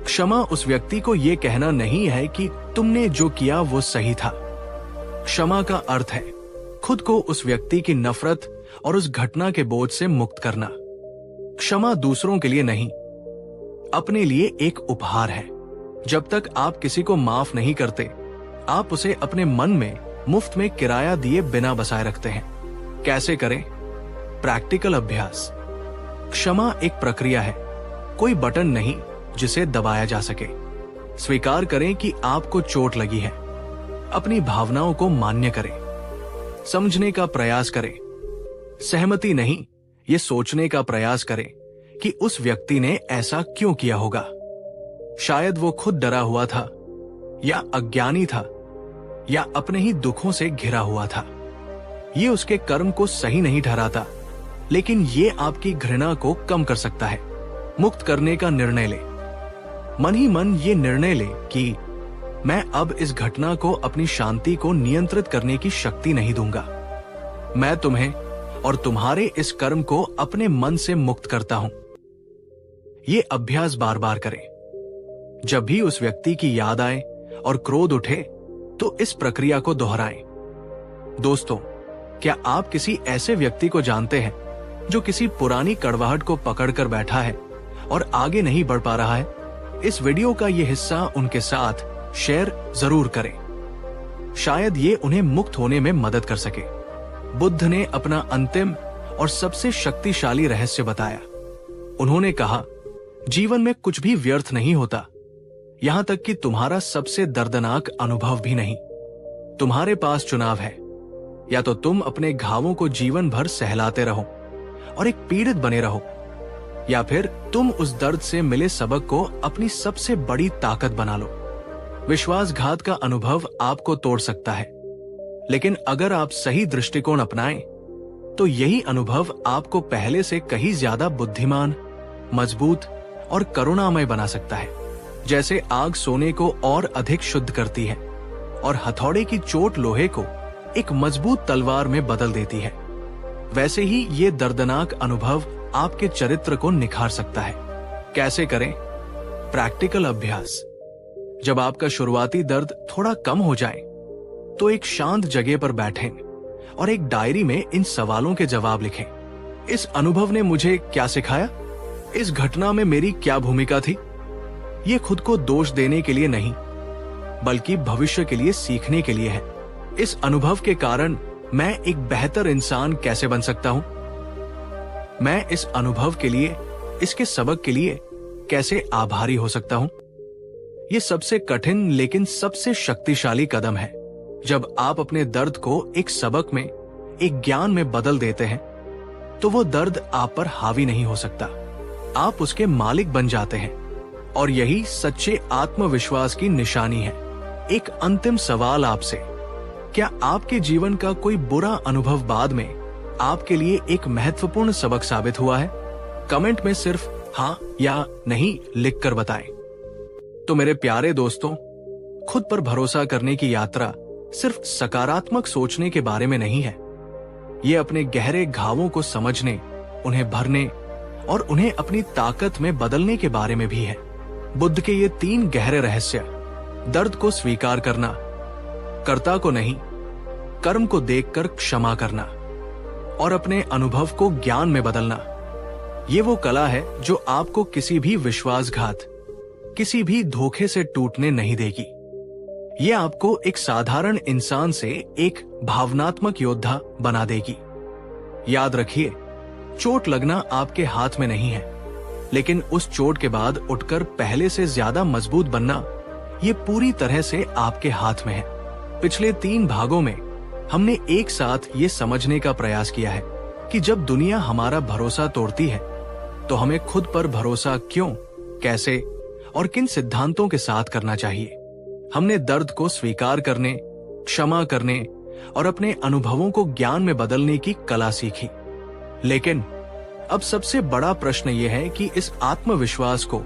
क्षमा उस व्यक्ति को यह कहना नहीं है कि तुमने जो किया वो सही था। क्षमा का अर्थ है खुद को उस व्यक्ति की नफरत और उस घटना के बोझ से मुक्त करना। क्षमा दूसरों के लिए नहीं, अपने लिए एक उपहार है। जब तक आप किसी को माफ नहीं करते, आप उसे अपने मन में मुफ्त में किराया दिए बिना बसाए रखते हैं। कैसे करें? प्रैक्टिकल अभ्यास। क्षमा एक प्रक्रिया है, कोई बटन नहीं जिसे दबाया जा सके। स्वीकार करें कि आपको चोट लगी है। अपनी भावनाओं को मान्य करें। समझने का प्रयास करें। सहमति नहीं, ये सोचने का प्रयास करें कि उस व्यक्ति ने ऐसा क्यों किया होगा। शायद वो खुद डरा हुआ था, या अज्ञानी था, या अपने ही दुखों से घिरा हुआ था। ये उसके कर्म को सही नहीं ठहराता, लेकिन ये आपकी घृणा को कम कर सकता है। मुक्त करने का निर्णय ले। मन ही मन ये निर्णय ले कि मैं अब इस घटना को अपनी शांति को नियंत्रित करने की शक्ति नहीं दूंगा। मैं तुम्हें और तुम्हारे इस कर्म को अपने मन से मुक्त करता हूं। ये अभ्यास बार बार करें। जब भी उस व्यक्ति की याद आए और क्रोध उठे तो इस प्रक्रिया को दोहराएं। दोस्तों, क्या आप किसी ऐसे व्यक्ति को जानते हैं जो किसी पुरानी कड़वाहट को पकड़कर बैठा है और आगे नहीं बढ़ पा रहा है? इस वीडियो का ये हिस्सा उनके साथ शेयर जरूर करें। शायद ये उन्हें मुक्त होने में मदद कर सके। बुद्ध ने अपना अंतिम और सबसे शक्तिशाली रहस्य बताया। उन्होंने कहा, जीवन में कुछ भी व्यर्थ नहीं होता, यहां तक कि तुम्हारा सबसे दर्दनाक अनुभव भी नहीं। तुम्हारे पास चुनाव है, या तो तुम अपने घावों को जीवन भर सहलाते रहो और एक पीड़ित बने रहो, या फिर तुम उस दर्द से मिले सबक को अपनी सबसे बड़ी ताकत बना लो। विश्वासघात का अनुभव आपको तोड़ सकता है, लेकिन अगर आप सही दृष्टिकोण अपनाएं, तो यही अनुभव आपको पहले से कहीं ज्यादा बुद्धिमान, मजबूत और करुणामय बना सकता है। जैसे आग सोने को और अधिक शुद्ध करती है और हथौड़े की चोट लोहे को एक मजबूत तलवार में बदल देती है, वैसे ही ये दर्दनाक अनुभव आपके चरित्र को निखार सकता है। कैसे करें? प्रैक्टिकल अभ्यास। जब आपका शुरुआती दर्द थोड़ा कम हो जाए तो एक शांत जगह पर बैठें और एक डायरी में इन सवालों के जवाब लिखें। इस अनुभव ने मुझे क्या सिखाया? इस घटना में मेरी क्या भूमिका थी? ये खुद को दोष देने के लिए नहीं, बल्कि भविष्य के लिए सीखने के लिए है। इस अनुभव के कारण मैं एक बेहतर इंसान कैसे बन सकता हूं? मैं इस अनुभव के लिए, इसके सबक के लिए कैसे आभारी हो सकता हूं? ये सबसे कठिन लेकिन सबसे शक्तिशाली कदम है। जब आप अपने दर्द को एक सबक में, एक ज्ञान में बदल देते हैं, तो वो दर्द आप पर हावी नहीं हो सकता। आप उसके मालिक बन जाते हैं, और यही सच्चे आत्मविश्वास की निशानी है। एक अंतिम सवाल आपसे, क्या आपके जीवन का कोई बुरा अनुभव बाद में आपके लिए एक महत्वपूर्ण सबक साबित हुआ है? कमेंट में सिर्फ हाँ या नहीं लिखकर बताएं। तो मेरे प्यारे दोस्तों, खुद पर भरोसा करने की यात्रा सिर्फ सकारात्मक सोचने के बारे में नहीं है। ये अपने गहरे घावों को समझने, उन्हें भरने और उन्हें अपनी ताकत में बदलने के बारे में भी है। बुद्ध के ये 3 गहरे रहस्य, दर्द को स्वीकार करना, कर्ता को नहीं, कर्म को देखकर क्षमा करना और अपने अनुभव को ज्ञान में बदलना, ये वो कला है जो आपको किसी भी विश्वासघात, किसी भी धोखे से टूटने नहीं देगी। ये आपको एक साधारण इंसान से एक भावनात्मक योद्धा बना देगी। याद रखिए, चोट लगना आपके हाथ में नहीं है, लेकिन उस चोट के बाद उठकर पहले से ज्यादा मजबूत बनना, ये पूरी तरह से आपके हाथ में है। पिछले 3 भागों में हमने एक साथ ये समझने का प्रयास किया है कि जब दुनिया हमारा भरोसा तोड़ती है तो हमें खुद पर भरोसा क्यों, कैसे और किन सिद्धांतों के साथ करना चाहिए। हमने दर्द को स्वीकार करने, क्षमा करने और अपने अनुभवों को ज्ञान में बदलने की कला सीखी। लेकिन अब सबसे बड़ा प्रश्न यह है कि इस आत्मविश्वास को,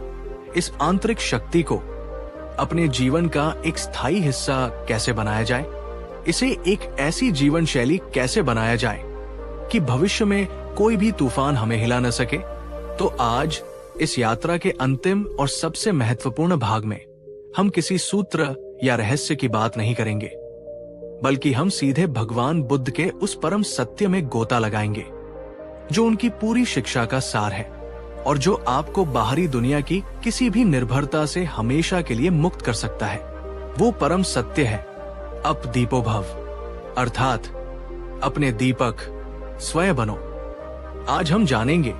इस आंतरिक शक्ति को अपने जीवन का एक स्थायी हिस्सा कैसे बनाया जाए। इसे एक ऐसी जीवन शैली कैसे बनाया जाए कि भविष्य में कोई भी तूफान हमें हिला न सके। तो आज इस यात्रा के अंतिम और सबसे महत्वपूर्ण भाग में हम किसी सूत्र या रहस्य की बात नहीं करेंगे, बल्कि हम सीधे भगवान बुद्ध के उस परम सत्य में गोता लगाएंगे जो उनकी पूरी शिक्षा का सार है और जो आपको बाहरी दुनिया की किसी भी निर्भरता से हमेशा के लिए मुक्त कर सकता है। वो परम सत्य है अप दीपो भव, अर्थात अपने दीपक स्वयं बनो। आज हम जानेंगे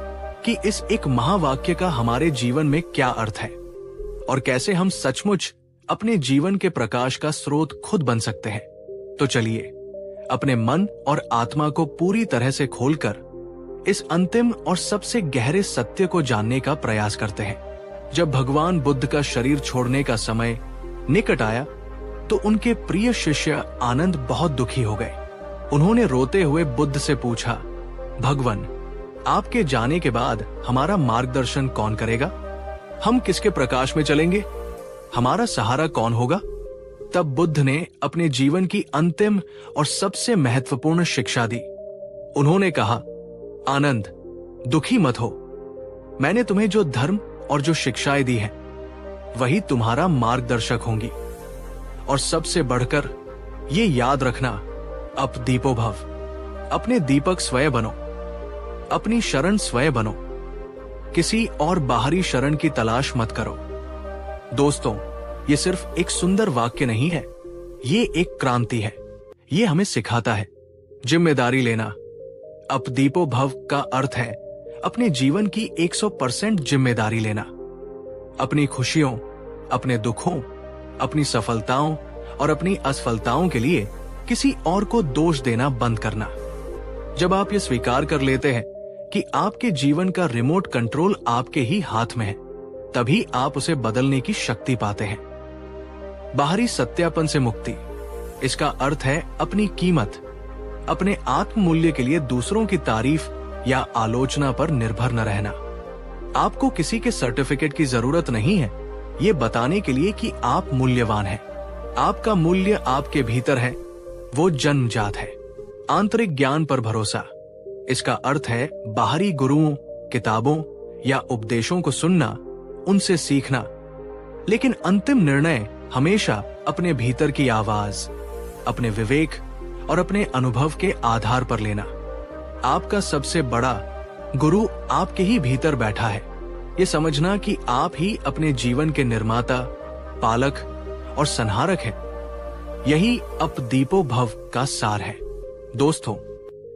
कि इस एक महावाक्य का हमारे जीवन में क्या अर्थ है और कैसे हम सचमुच अपने जीवन के प्रकाश का स्रोत खुद बन सकते हैं। तो चलिए अपने मन और आत्मा को पूरी तरह से खोलकर इस अंतिम और सबसे गहरे सत्य को जानने का प्रयास करते हैं। जब भगवान बुद्ध का शरीर छोड़ने का समय निकट आया तो उनके प्रिय शिष्य आनंद बहुत दुखी हो गए। उन्होंने रोते हुए बुद्ध से पूछा, भगवान, आपके जाने के बाद हमारा मार्गदर्शन कौन करेगा? हम किसके प्रकाश में चलेंगे? हमारा सहारा कौन होगा? तब बुद्ध ने अपने जीवन की अंतिम और सबसे महत्वपूर्ण शिक्षा दी। उन्होंने कहा, आनंद, दुखी मत हो। मैंने तुम्हें जो धर्म और जो शिक्षाएं दी हैं, वही तुम्हारा मार्गदर्शक होंगी। और सबसे बढ़कर ये याद रखना, अप दीपो भव, अपने दीपक स्वयं बनो, अपनी शरण स्वयं बनो, किसी और बाहरी शरण की तलाश मत करो। दोस्तों, ये सिर्फ एक सुंदर वाक्य नहीं है, ये एक क्रांति है। ये हमें सिखाता है जिम्मेदारी लेना। अप दीपो भव का अर्थ है अपने जीवन की 100% जिम्मेदारी लेना। अपनी खुशियों, अपने दुखों, अपनी सफलताओं और अपनी असफलताओं के लिए किसी और को दोष देना बंद करना। जब आप ये स्वीकार कर लेते हैं कि आपके जीवन का रिमोट कंट्रोल आपके ही हाथ में है, तभी आप उसे बदलने की शक्ति पाते हैं। बाहरी सत्यापन से मुक्ति, इसका अर्थ है अपनी कीमत, अपने आत्म मूल्य के लिए दूसरों की तारीफ या आलोचना पर निर्भर न रहना। आपको किसी के सर्टिफिकेट की जरूरत नहीं है ये बताने के लिए कि आप मूल्यवान हैं। आपका मूल्य आपके भीतर है, वो जन्मजात है। आंतरिक ज्ञान पर भरोसा, इसका अर्थ है बाहरी गुरुओं, किताबों या उपदेशों को सुनना, उनसे सीखना, लेकिन अंतिम निर्णय हमेशा अपने भीतर की आवाज, अपने विवेक और अपने अनुभव के आधार पर लेना। आपका सबसे बड़ा गुरु आपके ही भीतर बैठा है। ये समझना कि आप ही अपने जीवन के निर्माता, पालक और संहारक हैं, यही अप दीपो भव का सार है। दोस्तों,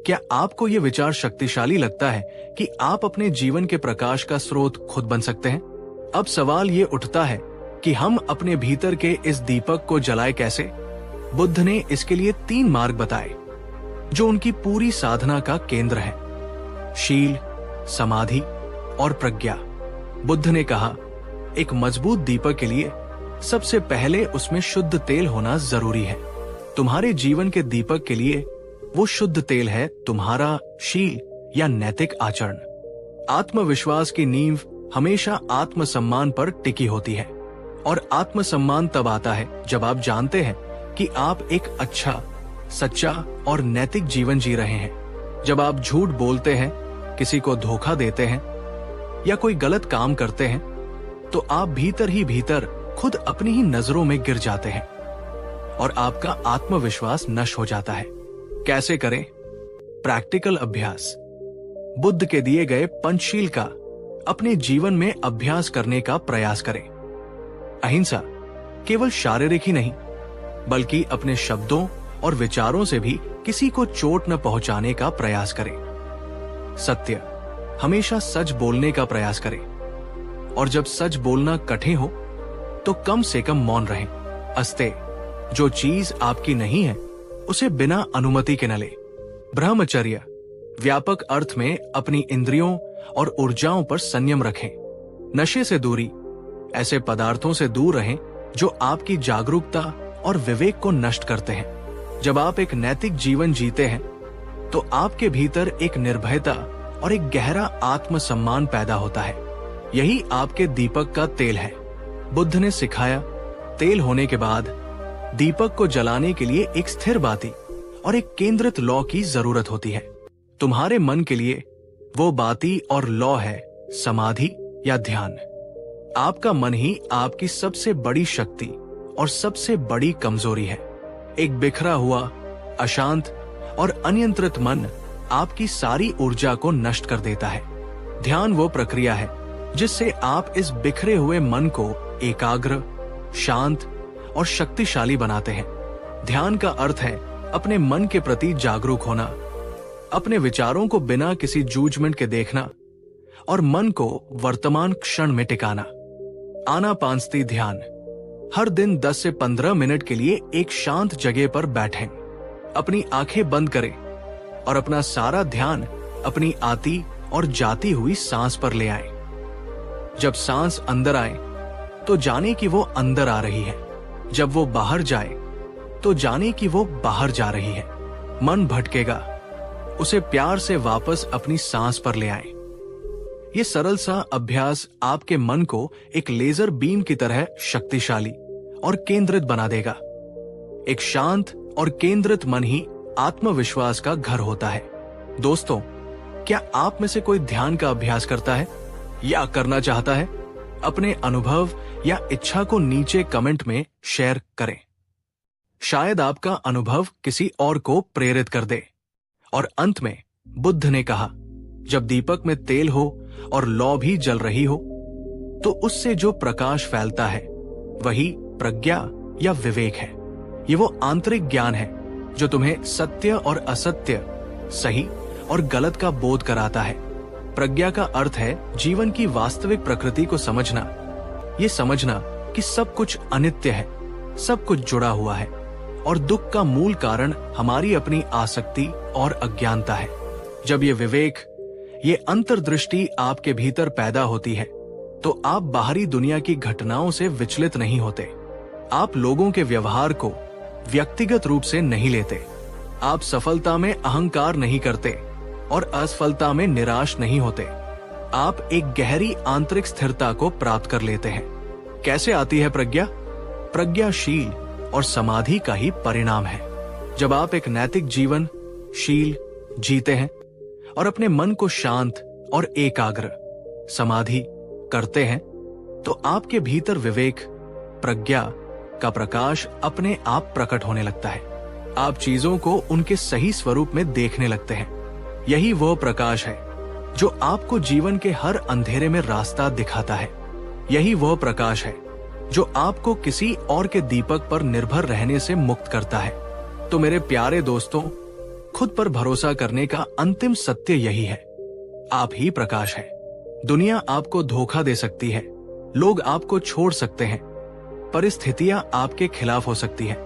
क्या आपको ये विचार शक्तिशाली लगता है कि आप अपने जीवन के प्रकाश का स्रोत खुद बन सकते हैं? अब सवाल ये उठता है कि हम अपने भीतर के इस दीपक को जलाए कैसे? बुद्ध ने इसके लिए 3 मार्ग बताए जो उनकी पूरी साधना का केंद्र है: शील, समाधि और प्रज्ञा। बुद्ध ने कहा, एक मजबूत दीपक के लिए सबसे पहले उसमें शुद्ध तेल होना जरूरी है। तुम्हारे जीवन के दीपक के लिए वो शुद्ध तेल है तुम्हारा शील या नैतिक आचरण। आत्मविश्वास की नींव हमेशा आत्मसम्मान पर टिकी होती है, और आत्मसम्मान तब आता है जब आप जानते हैं कि आप एक अच्छा, सच्चा और नैतिक जीवन जी रहे हैं। जब आप झूठ बोलते हैं, किसी को धोखा देते हैं या कोई गलत काम करते हैं, तो आप भीतर ही भीतर खुद अपनी ही नजरों में गिर जाते हैं और आपका आत्मविश्वास नष्ट हो जाता है। कैसे करें? प्रैक्टिकल अभ्यास। बुद्ध के दिए गए पंचशील का अपने जीवन में अभ्यास करने का प्रयास करें। अहिंसा केवल शारीरिक ही नहीं, बल्कि अपने शब्दों और विचारों से भी किसी को चोट न पहुंचाने का प्रयास करें। सत्य, हमेशा सच बोलने का प्रयास करें, और जब सच बोलना कठिन हो तो कम से कम मौन रहें। अस्ते, जो चीज आपकी नहीं है उसे बिना अनुमति के न ले। ब्रह्मचर्य, व्यापक अर्थ में अपनी इंद्रियों और ऊर्जाओं पर संयम रखें। नशे से दूरी, ऐसे पदार्थों से दूर रहें जो आपकी जागरूकता और विवेक को नष्ट करते हैं। जब आप एक नैतिक जीवन जीते हैं तो आपके भीतर एक निर्भयता और एक गहरा आत्मसम्मान पैदा होता है। यही आपके दीपक का तेल है। बुद्ध ने सिखाया, तेल होने के बाद दीपक को जलाने के लिए एक स्थिर बाती और एक केंद्रित लौ की जरूरत होती है। तुम्हारे मन के लिए वो बाती और लौ है समाधि या ध्यान। आपका मन ही आपकी सबसे बड़ी शक्ति और सबसे बड़ी कमजोरी है। एक बिखरा हुआ, अशांत और अनियंत्रित मन आपकी सारी ऊर्जा को नष्ट कर देता है। ध्यान वो प्रक्रिया है जिससे आप इस बिखरे हुए मन को एकाग्र, शांत और शक्तिशाली बनाते हैं। ध्यान का अर्थ है अपने मन के प्रति जागरूक होना, अपने विचारों को बिना किसी जूझमेंट के देखना और मन को वर्तमान क्षण में टिकाना। आनापानसती ध्यान। हर दिन 10 से 15 मिनट के लिए एक शांत जगह पर बैठें। अपनी आंखें बंद करें और अपना सारा ध्यान अपनी आती और जाती हुई सांस पर ले आएं। जब सांस अंदर आए तो जाने कि वो अंदर आ रही है। जब वो बाहर जाए तो जाने कि वो बाहर जा रही है। मन भटकेगा, उसे प्यार से वापस अपनी सांस पर ले आएं। ये सरल सा अभ्यास आपके मन को एक लेजर बीम की तरह शक्तिशाली और केंद्रित बना देगा। एक शांत और केंद्रित मन ही आत्मविश्वास का घर होता है। दोस्तों, क्या आप में से कोई ध्यान का अभ्यास करता है या करना चाहता है? अपने अनुभव या इच्छा को नीचे कमेंट में शेयर करें। शायद आपका अनुभव किसी और को प्रेरित कर दे। और अंत में बुद्ध ने कहा, जब दीपक में तेल हो और लौ भी जल रही हो तो उससे जो प्रकाश फैलता है वही प्रज्ञा या विवेक है। ये वो आंतरिक ज्ञान है जो तुम्हें सत्य और असत्य, सही और गलत का बोध कराता है। प्रज्ञा का अर्थ है जीवन की वास्तविक प्रकृति को समझना। ये समझना कि सब कुछ अनित्य है, सब कुछ जुड़ा हुआ है और दुख का मूल कारण हमारी अपनी आसक्ति और अज्ञानता है। जब ये विवेक, ये अंतर्दृष्टि आपके भीतर पैदा होती है तो आप बाहरी दुनिया की घटनाओं से विचलित नहीं होते। आप लोगों के व्यवहार को व्यक्तिगत रूप से नहीं लेते। आप सफलता में अहंकार नहीं करते और असफलता में निराश नहीं होते। आप एक गहरी आंतरिक स्थिरता को प्राप्त कर लेते हैं। कैसे आती है प्रज्ञा? प्रज्ञाशील और समाधि का ही परिणाम है। जब आप एक नैतिक जीवन शील जीते हैं और अपने मन को शांत और एकाग्र समाधि करते हैं तो आपके भीतर विवेक, प्रज्ञा का प्रकाश अपने आप प्रकट होने लगता है। आप चीजों को उनके सही स्वरूप में देखने लगते हैं। यही वो प्रकाश है जो आपको जीवन के हर अंधेरे में रास्ता दिखाता है। यही वो प्रकाश है जो आपको किसी और के दीपक पर निर्भर रहने से मुक्त करता है। तो मेरे प्यारे दोस्तों, खुद पर भरोसा करने का अंतिम सत्य यही है, आप ही प्रकाश है। दुनिया आपको धोखा दे सकती है, लोग आपको छोड़ सकते हैं, परिस्थितियां आपके खिलाफ हो सकती हैं,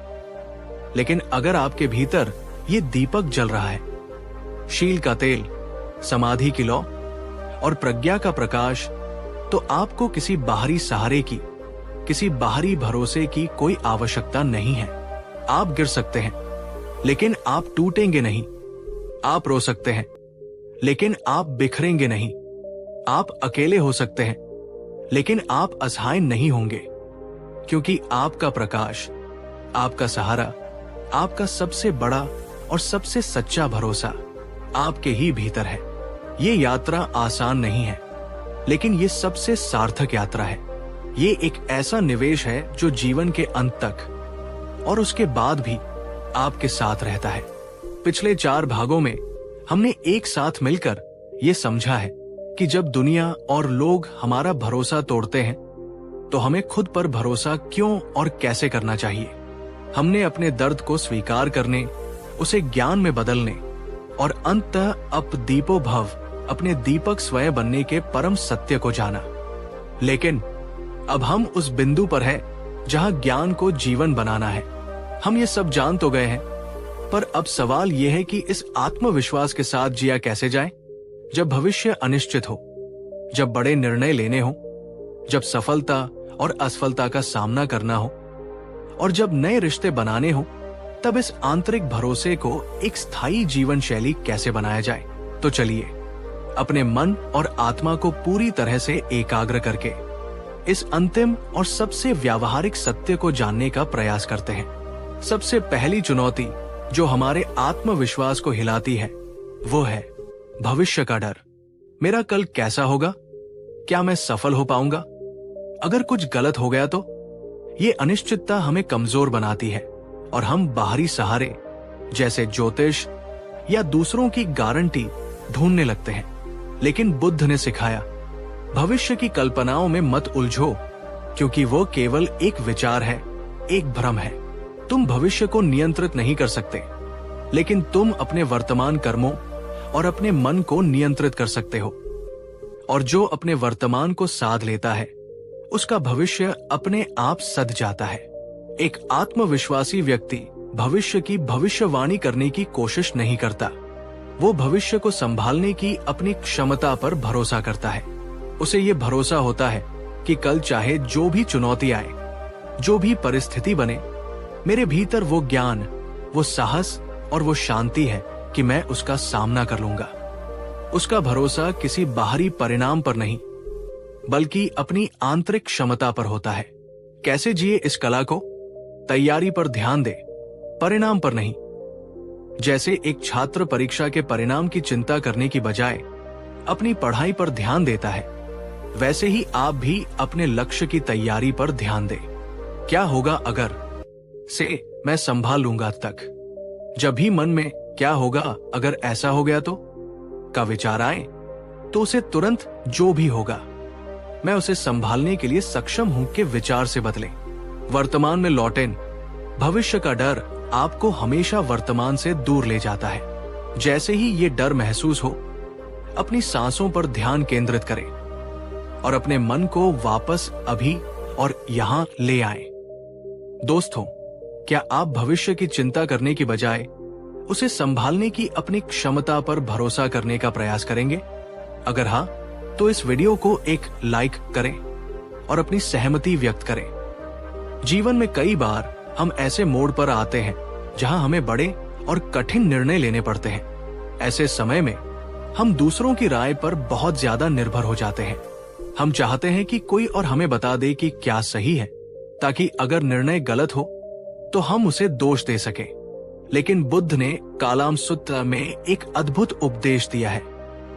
लेकिन अगर आपके भीतर ये दीपक जल रहा है, शील का तेल, समाधि की लौ और प्रज्ञा का प्रकाश, तो आपको किसी बाहरी सहारे की, किसी बाहरी भरोसे की कोई आवश्यकता नहीं है। आप गिर सकते हैं लेकिन आप टूटेंगे नहीं। आप रो सकते हैं लेकिन आप बिखरेंगे नहीं। आप अकेले हो सकते हैं लेकिन आप असहाय नहीं होंगे, क्योंकि आपका प्रकाश आपका सहारा, आपका सबसे बड़ा और सबसे सच्चा भरोसा आपके ही भीतर है। ये यात्रा आसान नहीं है, लेकिन ये सबसे सार्थक यात्रा है। ये एक ऐसा निवेश है जो जीवन के अंत तक और उसके बाद भी आपके साथ रहता है। पिछले 4 भागों में हमने एक साथ मिलकर ये समझा है कि जब दुनिया और लोग हमारा भरोसा तोड़ते हैं तो हमें खुद पर भरोसा क्यों और कैसे करना चाहिए। हमने अपने दर्द को स्वीकार करने, उसे ज्ञान में बदलने और अंततः अपदीपो भव, अपने दीपक स्वयं बनने के परम सत्य को जाना। लेकिन अब हम उस बिंदु पर हैं जहां ज्ञान को जीवन बनाना है। हम ये सब जान तो गए हैं, पर अब सवाल यह है कि इस आत्मविश्वास के साथ जिया कैसे जाए जब भविष्य अनिश्चित हो, जब बड़े निर्णय लेने हो, जब सफलता और असफलता का सामना करना हो और जब नए रिश्ते बनाने हो। तब इस आंतरिक भरोसे को एक स्थायी जीवन शैली कैसे बनाया जाए। तो चलिए अपने मन और आत्मा को पूरी तरह से एकाग्र करके इस अंतिम और सबसे व्यावहारिक सत्य को जानने का प्रयास करते हैं। सबसे पहली चुनौती जो हमारे आत्मविश्वास को हिलाती है वो है भविष्य का डर। मेरा कल कैसा होगा? क्या मैं सफल हो पाऊंगा? अगर कुछ गलत हो गया तो? ये अनिश्चितता हमें कमजोर बनाती है और हम बाहरी सहारे जैसे ज्योतिष या दूसरों की गारंटी ढूंढने लगते हैं। लेकिन बुद्ध ने सिखाया, भविष्य की कल्पनाओं में मत उलझो, क्योंकि वो केवल एक विचार है, एक भ्रम है। तुम भविष्य को नियंत्रित नहीं कर सकते, लेकिन तुम अपने वर्तमान कर्मों और अपने मन को नियंत्रित कर सकते हो। और जो अपने वर्तमान को साध लेता है उसका भविष्य अपने आप सध जाता है। एक आत्मविश्वासी व्यक्ति भविष्य की भविष्यवाणी करने की कोशिश नहीं करता। वो भविष्य को संभालने की अपनी क्षमता पर भरोसा करता है। उसे ये भरोसा होता है कि कल चाहे जो भी चुनौती आए, जो भी परिस्थिति बने, मेरे भीतर वो ज्ञान, वो साहस और वो शांति है कि मैं उसका सामना कर लूंगा। उसका भरोसा किसी बाहरी परिणाम पर नहीं, बल्कि अपनी आंतरिक क्षमता पर होता है। कैसे जिए इस कला को? तैयारी पर ध्यान दे, परिणाम पर नहीं। जैसे एक छात्र परीक्षा के परिणाम की चिंता करने की बजाय अपनी पढ़ाई पर ध्यान देता है, वैसे ही आप भी अपने लक्ष्य की तैयारी पर ध्यान दें। क्या होगा अगर से मैं संभाल लूंगा तक। जब भी मन में क्या होगा अगर ऐसा हो गया तो का विचार आए, तो उसे तुरंत जो भी होगा मैं उसे संभालने के लिए सक्षम हूं के विचार से बदलें। वर्तमान में लौटें। भविष्य का डर आपको हमेशा वर्तमान से दूर ले जाता है। जैसे ही ये डर महसूस हो, अपनी सांसों पर ध्यान केंद्रित करें और अपने मन को वापस अभी और यहां ले आएं। दोस्तों, क्या आप भविष्य की चिंता करने की बजाय उसे संभालने की अपनी क्षमता पर भरोसा करने का प्रयास करेंगे? अगर हाँ, तो इस वीडियो को एक लाइक करें और अपनी सहमति व्यक्त करें। जीवन में कई बार हम ऐसे मोड़ पर आते हैं जहां हमें बड़े और कठिन निर्णय लेने पड़ते हैं। ऐसे समय में हम दूसरों की राय पर बहुत ज्यादा निर्भर हो जाते हैं। हम चाहते हैं कि कोई और हमें बता दे कि क्या सही है, ताकि अगर निर्णय गलत हो तो हम उसे दोष दे सकें। लेकिन बुद्ध ने कालाम सूत्र में एक अद्भुत उपदेश दिया है।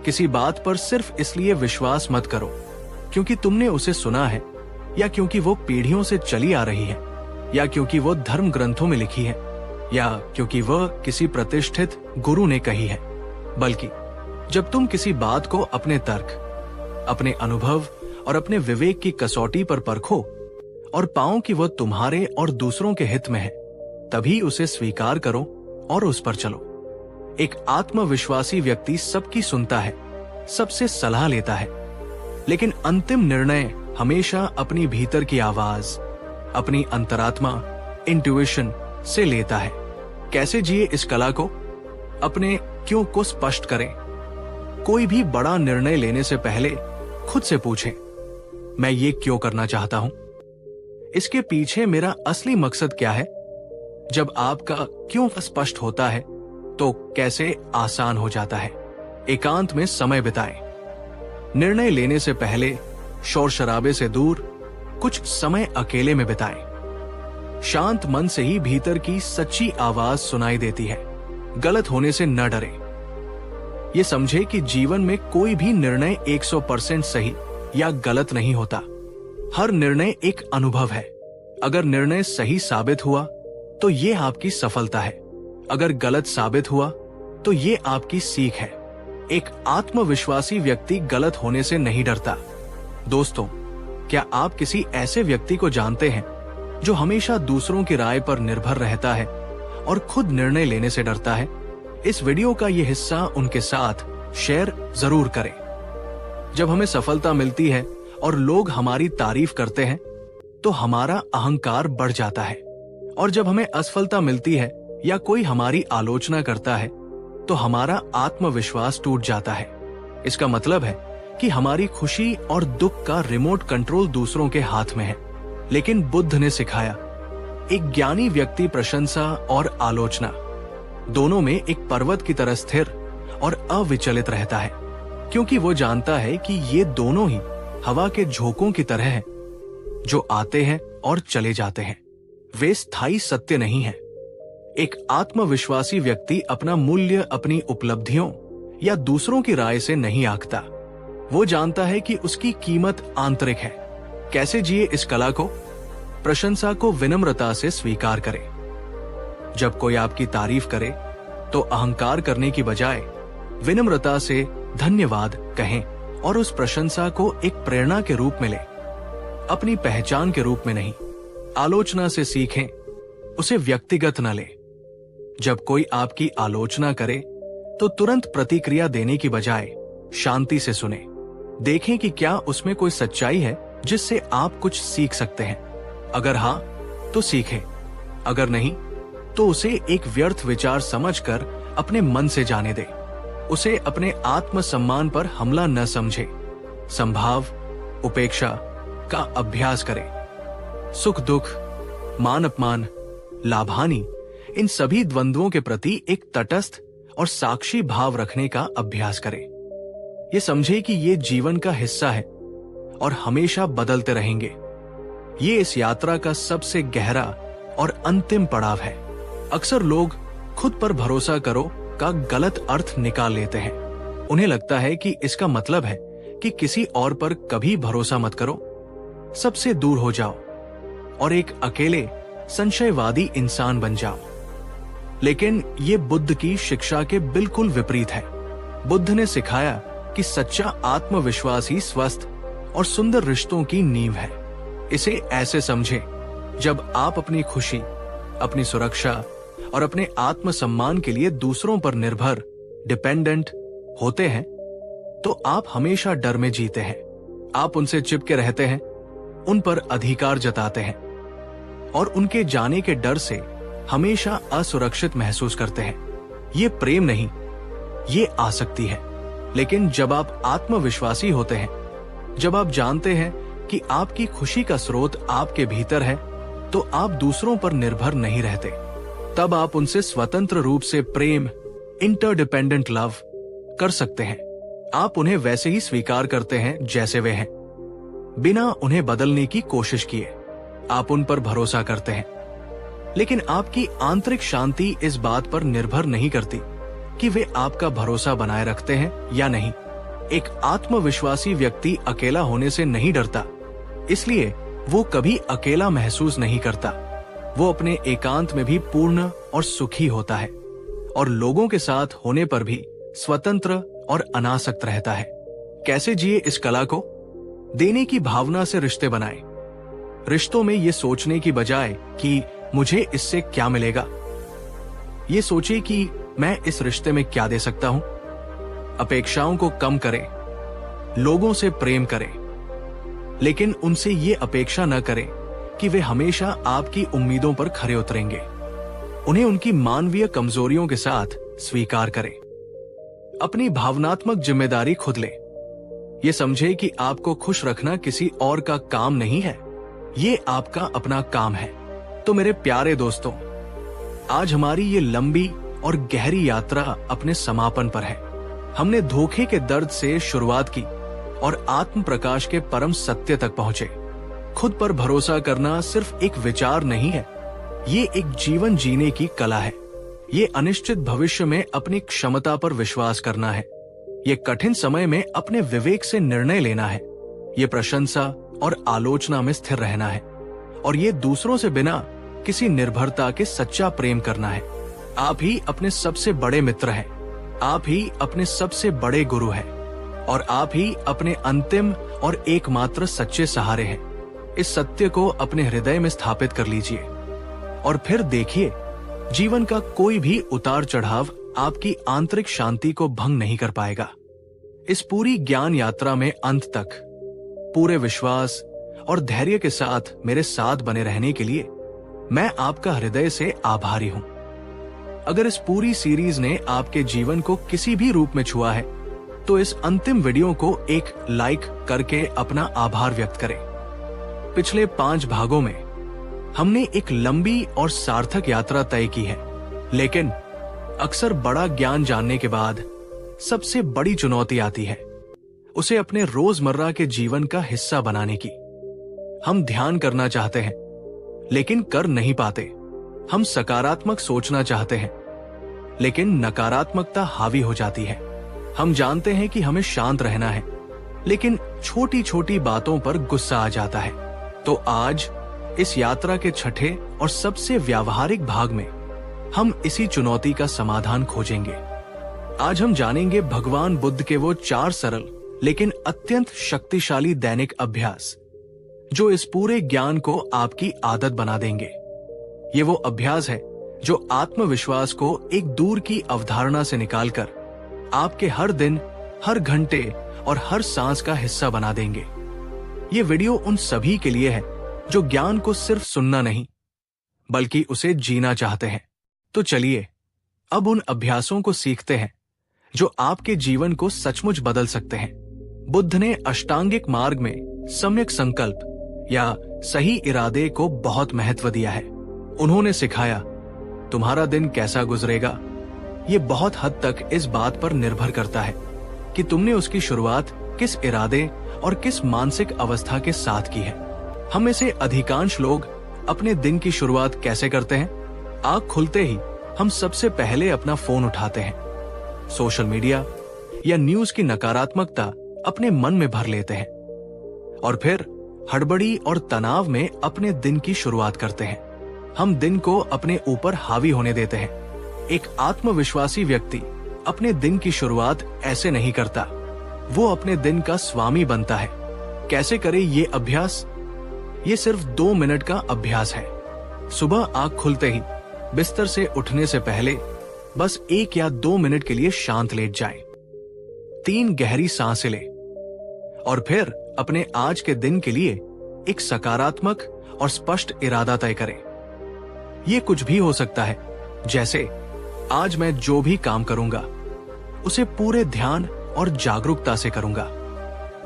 किसी बात पर सिर्फ इसलिए विश्वास मत करो क्योंकि तुमने उसे सुना है, या क्योंकि वो पीढ़ियों से चली आ रही है, या क्योंकि वो धर्म ग्रंथों में लिखी है, या क्योंकि वह किसी प्रतिष्ठित गुरु ने कही है। बल्कि जब तुम किसी बात को अपने तर्क, अपने अनुभव और अपने विवेक की कसौटी पर परखो और पाओ कि वह तुम्हारे और दूसरों के हित में है, तभी उसे स्वीकार करो और उस पर चलो। एक आत्मविश्वासी व्यक्ति सबकी सुनता है, सबसे सलाह लेता है, लेकिन अंतिम निर्णय हमेशा अपनी भीतर की आवाज, अपनी अंतरात्मा, इंट्यूशन से लेता है। कैसे जिए इस कला को? अपने क्यों को स्पष्ट करें। कोई भी बड़ा निर्णय लेने से पहले खुद से पूछें, मैं ये क्यों करना चाहता हूं? इसके पीछे मेरा असली मकसद क्या है? जब आपका क्यों स्पष्ट होता है तो कैसे आसान हो जाता है। एकांत में समय बिताएं। निर्णय लेने से पहले शोर शराबे से दूर कुछ समय अकेले में बिताएं। शांत मन से ही भीतर की सच्ची आवाज सुनाई देती है। गलत होने से न डरे। ये समझे कि जीवन में कोई भी निर्णय 100% सही या गलत नहीं होता। हर निर्णय एक अनुभव है। अगर निर्णय सही साबित हुआ तो ये आपकी सफलता है, अगर गलत साबित हुआ तो ये आपकी सीख है। एक आत्मविश्वासी व्यक्ति गलत होने से नहीं डरता। दोस्तों, क्या आप किसी ऐसे व्यक्ति को जानते हैं जो हमेशा दूसरों की राय पर निर्भर रहता है और खुद निर्णय लेने से डरता है? इस वीडियो का ये हिस्सा उनके साथ शेयर जरूर करें। जब हमें सफलता मिलती है और लोग हमारी तारीफ करते हैं तो हमारा अहंकार बढ़ जाता है, और जब हमें असफलता मिलती है या कोई हमारी आलोचना करता है तो हमारा आत्मविश्वास टूट जाता है। इसका मतलब है कि हमारी खुशी और दुख का रिमोट कंट्रोल दूसरों के हाथ में है। लेकिन बुद्ध ने सिखाया, एक ज्ञानी व्यक्ति प्रशंसा और आलोचना दोनों में एक पर्वत की तरह स्थिर और अविचलित रहता है, क्योंकि वो जानता है कि ये दोनों ही हवा के झोंकों की तरह हैं, जो आते हैं और चले जाते हैं। वे स्थायी सत्य नहीं है। एक आत्मविश्वासी व्यक्ति अपना मूल्य अपनी उपलब्धियों या दूसरों की राय से नहीं आंकता। वो जानता है कि उसकी कीमत आंतरिक है। कैसे जिए इस कला को? प्रशंसा को विनम्रता से स्वीकार करें। जब कोई आपकी तारीफ करे तो अहंकार करने की बजाय विनम्रता से धन्यवाद कहें और उस प्रशंसा को एक प्रेरणा के रूप में लें, अपनी पहचान के रूप में नहीं। आलोचना से सीखें, उसे व्यक्तिगत न लें। जब कोई आपकी आलोचना करे तो तुरंत प्रतिक्रिया देने की बजाय शांति से सुने। देखें कि क्या उसमें कोई सच्चाई है जिससे आप कुछ सीख सकते हैं। अगर हाँ तो सीखें, अगर नहीं तो उसे एक व्यर्थ विचार समझकर अपने मन से जाने दे। उसे अपने आत्मसम्मान पर हमला न समझे। संभाव उपेक्षा का अभ्यास करें। सुख दुख, मान अपमान, लाभ हानि, इन सभी द्वंद्वों के प्रति एक तटस्थ और साक्षी भाव रखने का अभ्यास करें। ये समझे कि ये जीवन का हिस्सा है और हमेशा बदलते रहेंगे। ये इस यात्रा का सबसे गहरा और अंतिम पड़ाव है। अक्सर लोग खुद पर भरोसा करो का गलत अर्थ निकाल लेते हैं। उन्हें लगता है कि इसका मतलब है कि किसी और पर कभी भरोसा मत करो, सबसे दूर हो जाओ और एक अकेले संशयवादी इंसान बन जाओ। लेकिन ये बुद्ध की शिक्षा के बिल्कुल विपरीत है। बुद्ध ने सिखाया कि सच्चा आत्मविश्वास ही स्वस्थ और सुंदर रिश्तों की नींव है। इसे ऐसे समझें, जब आप अपनी खुशी, अपनी सुरक्षा और अपने आत्मसम्मान के लिए दूसरों पर निर्भर डिपेंडेंट होते हैं तो आप हमेशा डर में जीते हैं। आप उनसे चिपके रहते हैं, उन पर अधिकार जताते हैं और उनके जाने के डर से हमेशा असुरक्षित महसूस करते हैं। ये प्रेम नहीं, ये आसक्ति है। लेकिन जब आप आत्मविश्वासी होते हैं, जब आप जानते हैं कि आपकी खुशी का स्रोत आपके भीतर है, तो आप दूसरों पर निर्भर नहीं रहते। तब आप उनसे स्वतंत्र रूप से प्रेम, इंटरडिपेंडेंट लव कर सकते हैं। आप उन्हें वैसे ही स्वीकार करते हैं जैसे वे हैं, बिना उन्हें बदलने की कोशिश किए। आप उन पर भरोसा करते हैं। लेकिन आपकी आंतरिक शांति इस बात पर निर्भर नहीं करती कि वे आपका भरोसा बनाए रखते हैं या नहीं। एक आत्मविश्वासी व्यक्ति अकेला होने से नहीं डरता, इसलिए वो कभी अकेला महसूस नहीं करता। वो अपने एकांत में भी पूर्ण और सुखी होता है और लोगों के साथ होने पर भी स्वतंत्र और अनासक्त रहता है। कैसे जिए इस कला को? देने की भावना से रिश्ते बनाएं। रिश्तों में ये सोचने की बजाय कि मुझे इससे क्या मिलेगा, ये सोचिए कि मैं इस रिश्ते में क्या दे सकता हूं। अपेक्षाओं को कम करें, लोगों से प्रेम करें, लेकिन उनसे ये अपेक्षा न करें कि वे हमेशा आपकी उम्मीदों पर खरे उतरेंगे। उन्हें उनकी मानवीय कमजोरियों के साथ स्वीकार करें। अपनी भावनात्मक जिम्मेदारी खुद लें। ये समझे कि आपको खुश रखना किसी और का काम नहीं है, ये आपका अपना काम है। तो मेरे प्यारे दोस्तों, आज हमारी ये लंबी और गहरी यात्रा अपने समापन पर है। हमने धोखे के दर्द से शुरुआत की और आत्म प्रकाश के परम सत्य तक पहुंचे। खुद पर भरोसा करना सिर्फ एक विचार नहीं है, ये एक जीवन जीने की कला है। ये अनिश्चित भविष्य में अपनी क्षमता पर विश्वास करना है। ये कठिन समय में अपने विवेक से निर्णय लेना है। ये प्रशंसा और आलोचना में स्थिर रहना है। और ये दूसरों से बिना किसी निर्भरता के सच्चा प्रेम करना है। आप ही अपने सबसे बड़े मित्र हैं। आप ही अपने सबसे बड़े गुरु हैं। और आप ही अपने अंतिम और एकमात्र सच्चे सहारे हैं। इस सत्य को अपने हृदय में स्थापित कर लीजिए और फिर देखिए, जीवन का कोई भी उतार चढ़ाव आपकी आंतरिक शांति को भंग नहीं कर पाएगा। इस पूरी ज्ञान यात्रा में अंत तक पूरे विश्वास और धैर्य के साथ मेरे साथ बने रहने के लिए मैं आपका हृदय से आभारी हूं। अगर इस पूरी सीरीज ने आपके जीवन को किसी भी रूप में छुआ है तो इस अंतिम वीडियो को एक लाइक करके अपना आभार व्यक्त करें। पिछले 5 भागों में हमने एक लंबी और सार्थक यात्रा तय की है, लेकिन अक्सर बड़ा ज्ञान जानने के बाद सबसे बड़ी चुनौती आती है उसे अपने रोजमर्रा के जीवन का हिस्सा बनाने की। हम ध्यान करना चाहते हैं लेकिन कर नहीं पाते। हम सकारात्मक सोचना चाहते हैं लेकिन नकारात्मकता हावी हो जाती है। हम जानते हैं कि हमें शांत रहना है लेकिन छोटी छोटी बातों पर गुस्सा आ जाता है। तो आज इस यात्रा के छठे और सबसे व्यावहारिक भाग में हम इसी चुनौती का समाधान खोजेंगे। आज हम जानेंगे भगवान बुद्ध के वो 4 सरल लेकिन अत्यंत शक्तिशाली दैनिक अभ्यास जो इस पूरे ज्ञान को आपकी आदत बना देंगे। ये वो अभ्यास है जो आत्मविश्वास को एक दूर की अवधारणा से निकालकर आपके हर दिन, हर घंटे और हर सांस का हिस्सा बना देंगे। ये वीडियो उन सभी के लिए है जो ज्ञान को सिर्फ सुनना नहीं बल्कि उसे जीना चाहते हैं। तो चलिए अब उन अभ्यासों को सीखते हैं जो आपके जीवन को सचमुच बदल सकते हैं। बुद्ध ने अष्टांगिक मार्ग में सम्यक संकल्प या सही इरादे को बहुत महत्व दिया है। उन्होंने सिखाया, तुम्हारा दिन कैसा गुजरेगा ये बहुत हद तक इस बात पर निर्भर करता है कि तुमने उसकी शुरुआत किस इरादे और किस मानसिक अवस्था के साथ की है। हम में से अधिकांश लोग अपने दिन की शुरुआत कैसे करते हैं? आँख खुलते ही हम सबसे पहले अपना फोन उठाते हैं। सोशल मीडिया या न्यूज की नकारात्मकता अपने मन में भर लेते हैं और फिर हड़बड़ी और तनाव में अपने दिन की शुरुआत करते हैं। हम दिन को अपने ऊपर हावी होने देते हैं। एक आत्मविश्वासी व्यक्ति अपने दिन की शुरुआत ऐसे नहीं करता। वो अपने दिन का स्वामी बनता है। कैसे करे ये अभ्यास? ये सिर्फ 2 मिनट का अभ्यास है। सुबह आँख खुलते ही बिस्तर से उठने से पहले बस 1 या 2 मिनट के लिए शांत लेट जाएं। 3 गहरी सांसें लें और फिर अपने आज के दिन के लिए एक सकारात्मक और स्पष्ट इरादा तय करें। ये कुछ भी हो सकता है, जैसे आज मैं जो भी काम करूंगा उसे पूरे ध्यान और जागरूकता से करूंगा।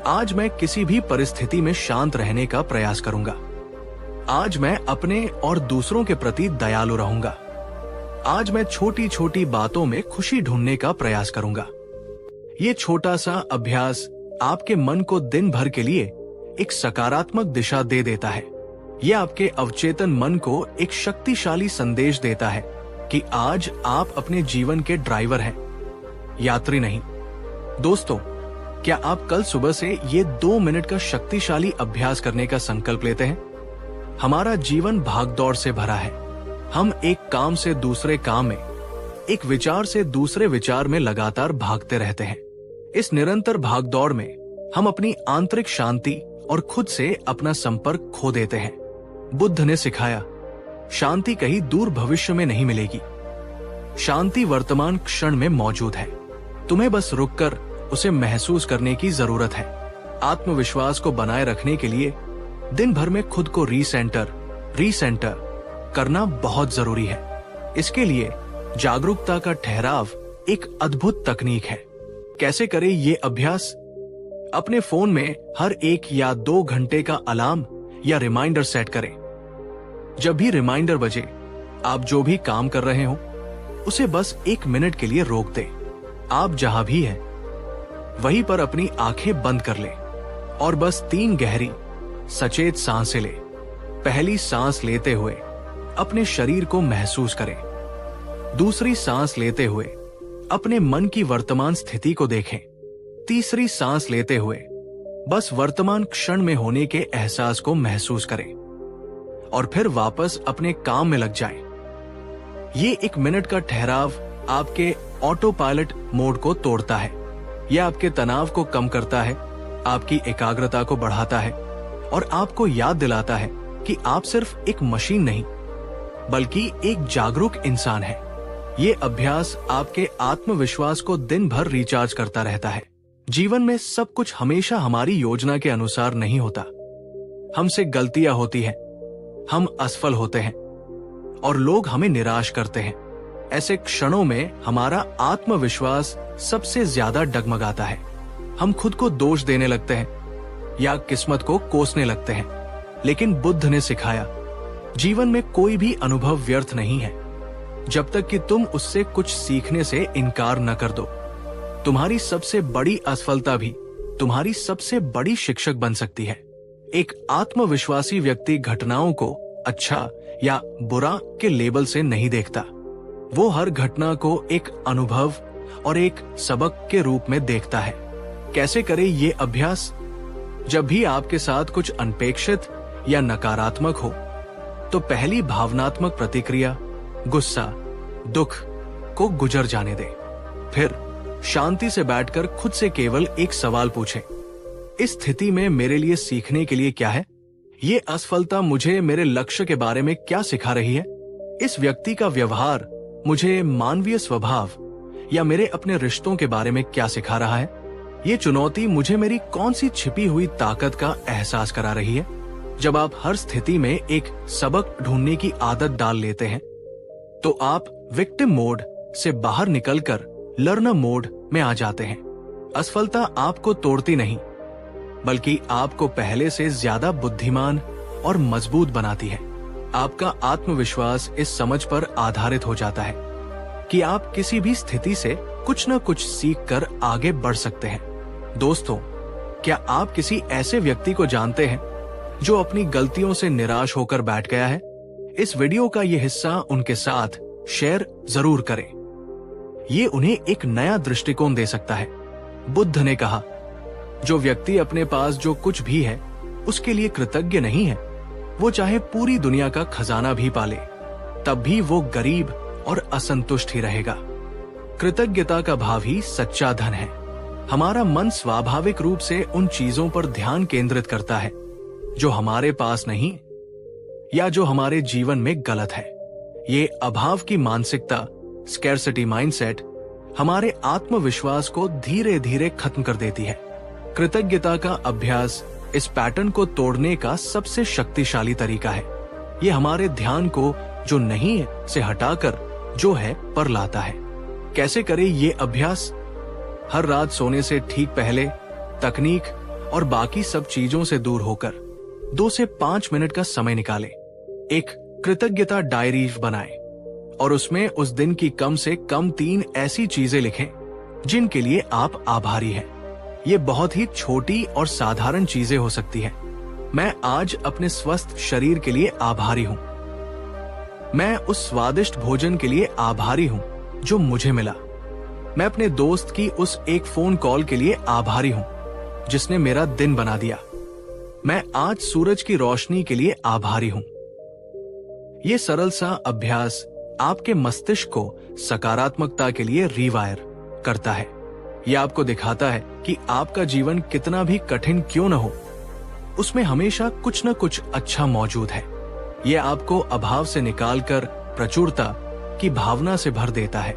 आज मैं किसी भी परिस्थिति में शांत रहने का प्रयास करूंगा। आज मैं अपने और दूसरों के प्रति दयालु रहूंगा। आज मैं छोटी छोटी बातों में खुशी ढूंढने का प्रयास करूंगा। ये छोटा सा अभ्यास आपके मन को दिन भर के लिए एक सकारात्मक दिशा दे देता है। यह आपके अवचेतन मन को एक शक्तिशाली संदेश देता है कि आज आप अपने जीवन के ड्राइवर हैं, यात्री नहीं। दोस्तों, क्या आप कल सुबह से ये 2 मिनट का शक्तिशाली अभ्यास करने का संकल्प लेते हैं? हमारा जीवन भागदौड़ से भरा है। हम एक काम से दूसरे काम में, एक विचार से दूसरे विचार में लगातार भागते रहते हैं। इस निरंतर भागदौड़ में हम अपनी आंतरिक शांति और खुद से अपना संपर्क खो देते हैं। बुद्ध ने सिखाया, शांति कहीं दूर भविष्य में नहीं मिलेगी। शांति वर्तमान क्षण में मौजूद है। तुम्हें बस रुककर उसे महसूस करने की जरूरत है। आत्मविश्वास को बनाए रखने के लिए दिन भर में खुद को रीसेंटर करना बहुत जरूरी है। इसके लिए जागरूकता का ठहराव एक अद्भुत तकनीक है। कैसे करें ये अभ्यास? अपने फोन में हर 1 या 2 घंटे का अलार्म या रिमाइंडर सेट करें। जब भी रिमाइंडर बजे, आप जो भी काम कर रहे हो उसे बस 1 मिनट के लिए रोक दें। आप जहां भी हैं वहीं पर अपनी आंखें बंद कर लें और बस 3 गहरी सचेत सांसें लें। पहली सांस लेते हुए अपने शरीर को महसूस करें। दूसरी सांस लेते हुए अपने मन की वर्तमान स्थिति को देखें। तीसरी सांस लेते हुए बस वर्तमान क्षण में होने के एहसास को महसूस करें और फिर वापस अपने काम में लग जाएं। ये 1 मिनट का ठहराव आपके ऑटो पायलट मोड को तोड़ता है। यह आपके तनाव को कम करता है, आपकी एकाग्रता को बढ़ाता है और आपको याद दिलाता है कि आप सिर्फ एक मशीन नहीं बल्कि एक जागरूक इंसान है। ये अभ्यास आपके आत्मविश्वास को दिन भर रिचार्ज करता रहता है। जीवन में सब कुछ हमेशा हमारी योजना के अनुसार नहीं होता। हमसे गलतियां होती हैं, हम असफल होते हैं और लोग हमें निराश करते हैं। ऐसे क्षणों में हमारा आत्मविश्वास सबसे ज्यादा डगमगाता है। हम खुद को दोष देने लगते हैं या किस्मत को कोसने लगते हैं। लेकिन बुद्ध ने सिखाया, जीवन में कोई भी अनुभव व्यर्थ नहीं है जब तक कि तुम उससे कुछ सीखने से इनकार न कर दो। तुम्हारी सबसे बड़ी असफलता भी तुम्हारी सबसे बड़ी शिक्षक बन सकती है। एक आत्मविश्वासी व्यक्ति घटनाओं को अच्छा या बुरा के लेबल से नहीं देखता। वो हर घटना को एक अनुभव और एक सबक के रूप में देखता है। कैसे करें ये अभ्यास? जब भी आपके साथ कुछ अनपेक्षित या नकारात्मक हो तो पहली भावनात्मक प्रतिक्रिया गुस्सा, दुख को गुजर जाने दें। फिर शांति से बैठकर खुद से केवल एक सवाल पूछें, इस स्थिति में मेरे लिए सीखने के लिए क्या है? ये असफलता मुझे मेरे लक्ष्य के बारे में क्या सिखा रही है? इस व्यक्ति का व्यवहार मुझे मानवीय स्वभाव या मेरे अपने रिश्तों के बारे में क्या सिखा रहा है? ये चुनौती मुझे मेरी कौन सी छिपी हुई ताकत का एहसास करा रही है? जब आप हर स्थिति में एक सबक ढूंढने की आदत डाल लेते हैं तो आप विक्टिम मोड से बाहर निकलकर लर्नर मोड में आ जाते हैं। असफलता आपको तोड़ती नहीं बल्कि आपको पहले से ज्यादा बुद्धिमान और मजबूत बनाती है। आपका आत्मविश्वास इस समझ पर आधारित हो जाता है कि आप किसी भी स्थिति से कुछ न कुछ सीख कर आगे बढ़ सकते हैं। दोस्तों, क्या आप किसी ऐसे व्यक्ति को जानते हैं जो अपनी गलतियों से निराश होकर बैठ गया है? इस वीडियो का ये हिस्सा उनके साथ शेयर जरूर करें। ये उन्हें एक नया दृष्टिकोण दे सकता है। बुद्ध ने कहा, जो व्यक्ति अपने पास जो कुछ भी है उसके लिए कृतज्ञ नहीं है, वो चाहे पूरी दुनिया का खजाना भी पाले तब भी वो गरीब और असंतुष्ट ही रहेगा। कृतज्ञता का भाव ही सच्चा धन है। हमारा मन स्वाभाविक रूप से उन चीजों पर ध्यान केंद्रित करता है जो हमारे पास नहीं या जो हमारे जीवन में गलत है। ये अभाव की मानसिकता, स्कैरसिटी माइंडसेट, हमारे आत्मविश्वास को धीरे धीरे खत्म कर देती है। कृतज्ञता का अभ्यास इस पैटर्न को तोड़ने का सबसे शक्तिशाली तरीका है। ये हमारे ध्यान को जो नहीं है से हटाकर जो है पर लाता है। कैसे करें ये अभ्यास? हर रात सोने से ठीक पहले तकनीक और बाकी सब चीजों से दूर होकर 2 से 5 मिनट का समय निकालें। एक कृतज्ञता डायरी बनाएं और उसमें उस दिन की कम से कम 3 ऐसी चीजें लिखें जिनके लिए आप आभारी हैं। ये बहुत ही छोटी और साधारण चीजें हो सकती हैं। मैं आज अपने स्वस्थ शरीर के लिए आभारी हूँ। मैं उस स्वादिष्ट भोजन के लिए आभारी हूँ जो मुझे मिला। मैं अपने दोस्त की उस एक फोन कॉल के लिए आभारी हूँ जिसने मेरा दिन बना दिया। मैं आज सूरज की रोशनी के लिए आभारी हूँ। ये सरल सा अभ्यास आपके मस्तिष्क को सकारात्मकता के लिए रिवायर करता है। यह आपको दिखाता है कि आपका जीवन कितना भी कठिन क्यों न हो, उसमें हमेशा कुछ न कुछ अच्छा मौजूद है। यह आपको अभाव से निकालकर प्रचुरता की भावना से भर देता है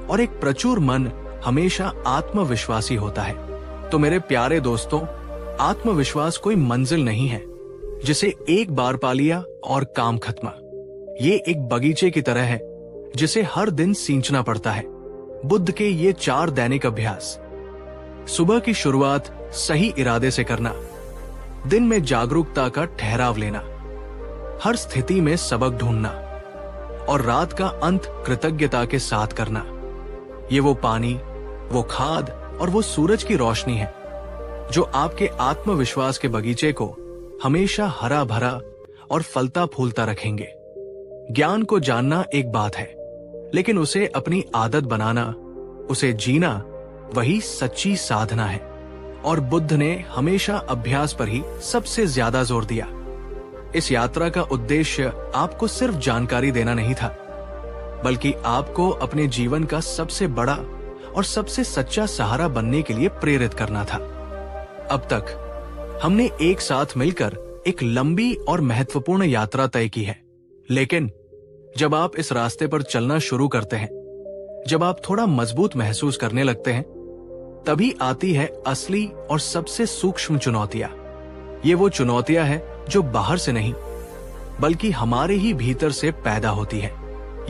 और एक प्रचुर मन हमेशा आत्मविश्वासी होता है। तो मेरे प्यारे दोस्तों, आत्मविश्वास कोई मंजिल नहीं है जिसे एक बार पा लिया और काम खत्म। ये एक बगीचे की तरह है जिसे हर दिन सींचना पड़ता है। बुद्ध के ये 4 दैनिक अभ्यास: सुबह की शुरुआत सही इरादे से करना, दिन में जागरूकता का ठहराव लेना, हर स्थिति में सबक ढूंढना और रात का अंत कृतज्ञता के साथ करना। ये वो पानी, वो खाद और वो सूरज की रोशनी है जो आपके आत्मविश्वास के बगीचे को हमेशा हरा भरा और फलता फूलता रखेंगे। ज्ञान को जानना एक बात है, लेकिन उसे अपनी आदत बनाना, उसे जीना, वही सच्ची साधना है। और बुद्ध ने हमेशा अभ्यास पर ही सबसे ज्यादा जोर दिया। इस यात्रा का उद्देश्य आपको सिर्फ जानकारी देना नहीं था, बल्कि आपको अपने जीवन का सबसे बड़ा और सबसे सच्चा सहारा बनने के लिए प्रेरित करना था। अब तक हमने एक साथ मिलकर एक लंबी और महत्वपूर्ण यात्रा तय की है, लेकिन जब आप इस रास्ते पर चलना शुरू करते हैं, जब आप थोड़ा मजबूत महसूस करने लगते हैं, तभी आती है असली और सबसे सूक्ष्म चुनौतियां। ये वो चुनौतियां हैं जो बाहर से नहीं, बल्कि हमारे ही भीतर से पैदा होती है।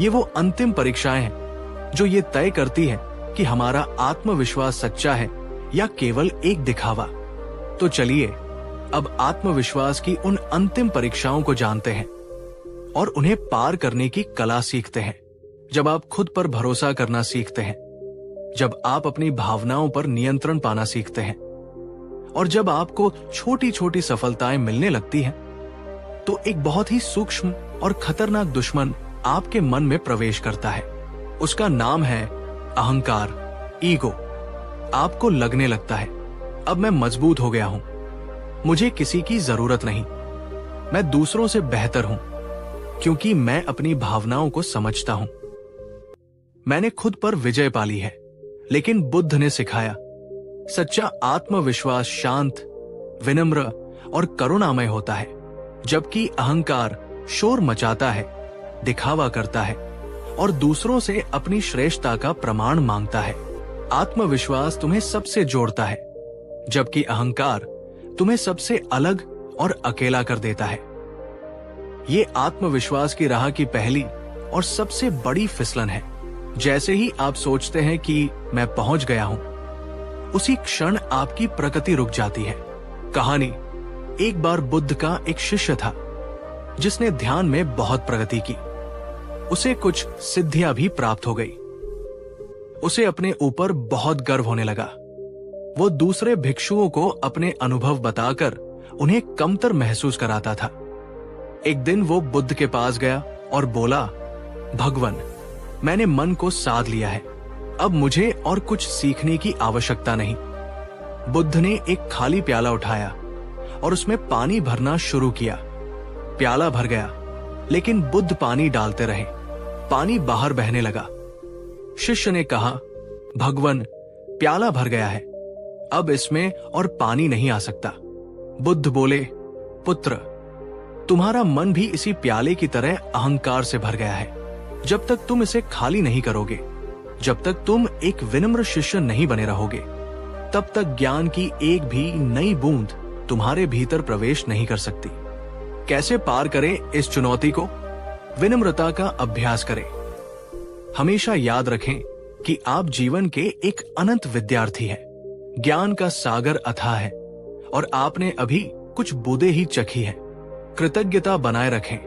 ये वो अंतिम परीक्षाएं हैं जो ये तय करती है कि हमारा आत्मविश्वास सच्चा है या केवल एक दिखावा। तो चलिए अब आत्मविश्वास की उन अंतिम परीक्षाओं को जानते हैं और उन्हें पार करने की कला सीखते हैं। जब आप खुद पर भरोसा करना सीखते हैं, जब आप अपनी भावनाओं पर नियंत्रण पाना सीखते हैं, और जब आपको छोटी छोटी सफलताएं मिलने लगती हैं, तो एक बहुत ही सूक्ष्म और खतरनाक दुश्मन आपके मन में प्रवेश करता है। उसका नाम है अहंकार, ईगो। आपको लगने लगता है, अब मैं मजबूत हो गया हूं, मुझे किसी की जरूरत नहीं, मैं दूसरों से बेहतर हूं, क्योंकि मैं अपनी भावनाओं को समझता हूं। मैंने खुद पर विजय पाली है। लेकिन बुद्ध ने सिखाया, सच्चा आत्मविश्वास शांत, विनम्र और करुणामय होता है, जबकि अहंकार शोर मचाता है, दिखावा करता है और दूसरों से अपनी श्रेष्ठता का प्रमाण मांगता है। आत्मविश्वास तुम्हें सबसे जोड़ता है, जबकि अहंकार तुम्हें सबसे अलग और अकेला कर देता है। ये आत्मविश्वास की राह की पहली और सबसे बड़ी फिसलन है। जैसे ही आप सोचते हैं कि मैं पहुंच गया हूं, उसी क्षण आपकी प्रगति रुक जाती है। कहानी, एक बार बुद्ध का एक शिष्य था जिसने ध्यान में बहुत प्रगति की। उसे कुछ सिद्धियां भी प्राप्त हो गई। उसे अपने ऊपर बहुत गर्व होने लगा। वो दूसरे भिक्षुओं को अपने अनुभव बताकर उन्हें कमतर महसूस कराता था। एक दिन वो बुद्ध के पास गया और बोला, भगवान, मैंने मन को साध लिया है, अब मुझे और कुछ सीखने की आवश्यकता नहीं। बुद्ध ने एक खाली प्याला उठाया और उसमें पानी भरना शुरू किया। प्याला भर गया, लेकिन बुद्ध पानी डालते रहे। पानी बाहर बहने लगा। शिष्य ने कहा, भगवान, प्याला भर गया है, अब इसमें और पानी नहीं आ सकता। बुद्ध बोले, पुत्र, तुम्हारा मन भी इसी प्याले की तरह अहंकार से भर गया है। जब तक तुम इसे खाली नहीं करोगे, जब तक तुम एक विनम्र शिष्य नहीं बने रहोगे, तब तक ज्ञान की एक भी नई बूंद तुम्हारे भीतर प्रवेश नहीं कर सकती। कैसे पार करें इस चुनौती को? विनम्रता का अभ्यास करें। हमेशा याद रखें कि आप जीवन के एक अनंत विद्यार्थी हैं। ज्ञान का सागर अथाह है और आपने अभी कुछ बूंदें ही चखी है। कृतज्ञता बनाए रखें।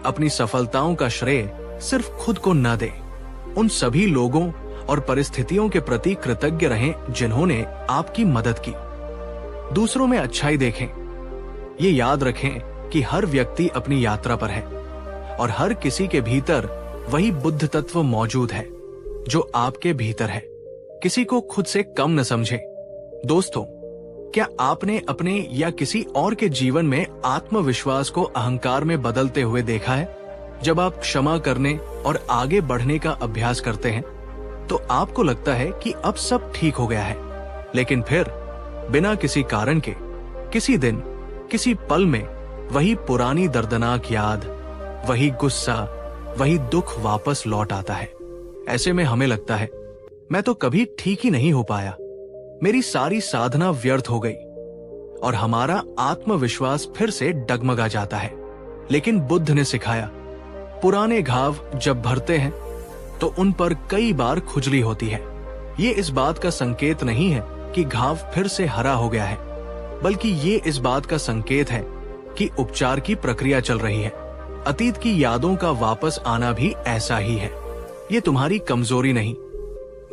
अपनी सफलताओं का श्रेय सिर्फ खुद को न दें। उन सभी लोगों और परिस्थितियों के प्रति कृतज्ञ रहें जिन्होंने आपकी मदद की। दूसरों में अच्छाई देखें। ये याद रखें कि हर व्यक्ति अपनी यात्रा पर है और हर किसी के भीतर वही बुद्ध तत्व मौजूद है जो आपके भीतर है। किसी को खुद से कम न समझें। दोस्तों, क्या आपने अपने या किसी और के जीवन में आत्मविश्वास को अहंकार में बदलते हुए देखा है? जब आप क्षमा करने और आगे बढ़ने का अभ्यास करते हैं, तो आपको लगता है कि अब सब ठीक हो गया है, लेकिन फिर बिना किसी कारण के किसी दिन, किसी पल में वही पुरानी दर्दनाक याद, वही गुस्सा, वही दुख वापस लौट आता है। ऐसे में हमें लगता है, मैं तो कभी ठीक ही नहीं हो पाया, मेरी सारी साधना व्यर्थ हो गई, और हमारा आत्मविश्वास फिर से डगमगा जाता है। लेकिन बुद्ध ने सिखाया, पुराने घाव जब भरते हैं तो उन पर कई बार खुजली होती है। ये इस बात का संकेत नहीं है कि घाव फिर से हरा हो गया है, बल्कि ये इस बात का संकेत है कि उपचार की प्रक्रिया चल रही है। अतीत की यादों का वापस आना भी ऐसा ही है। ये तुम्हारी कमजोरी नहीं,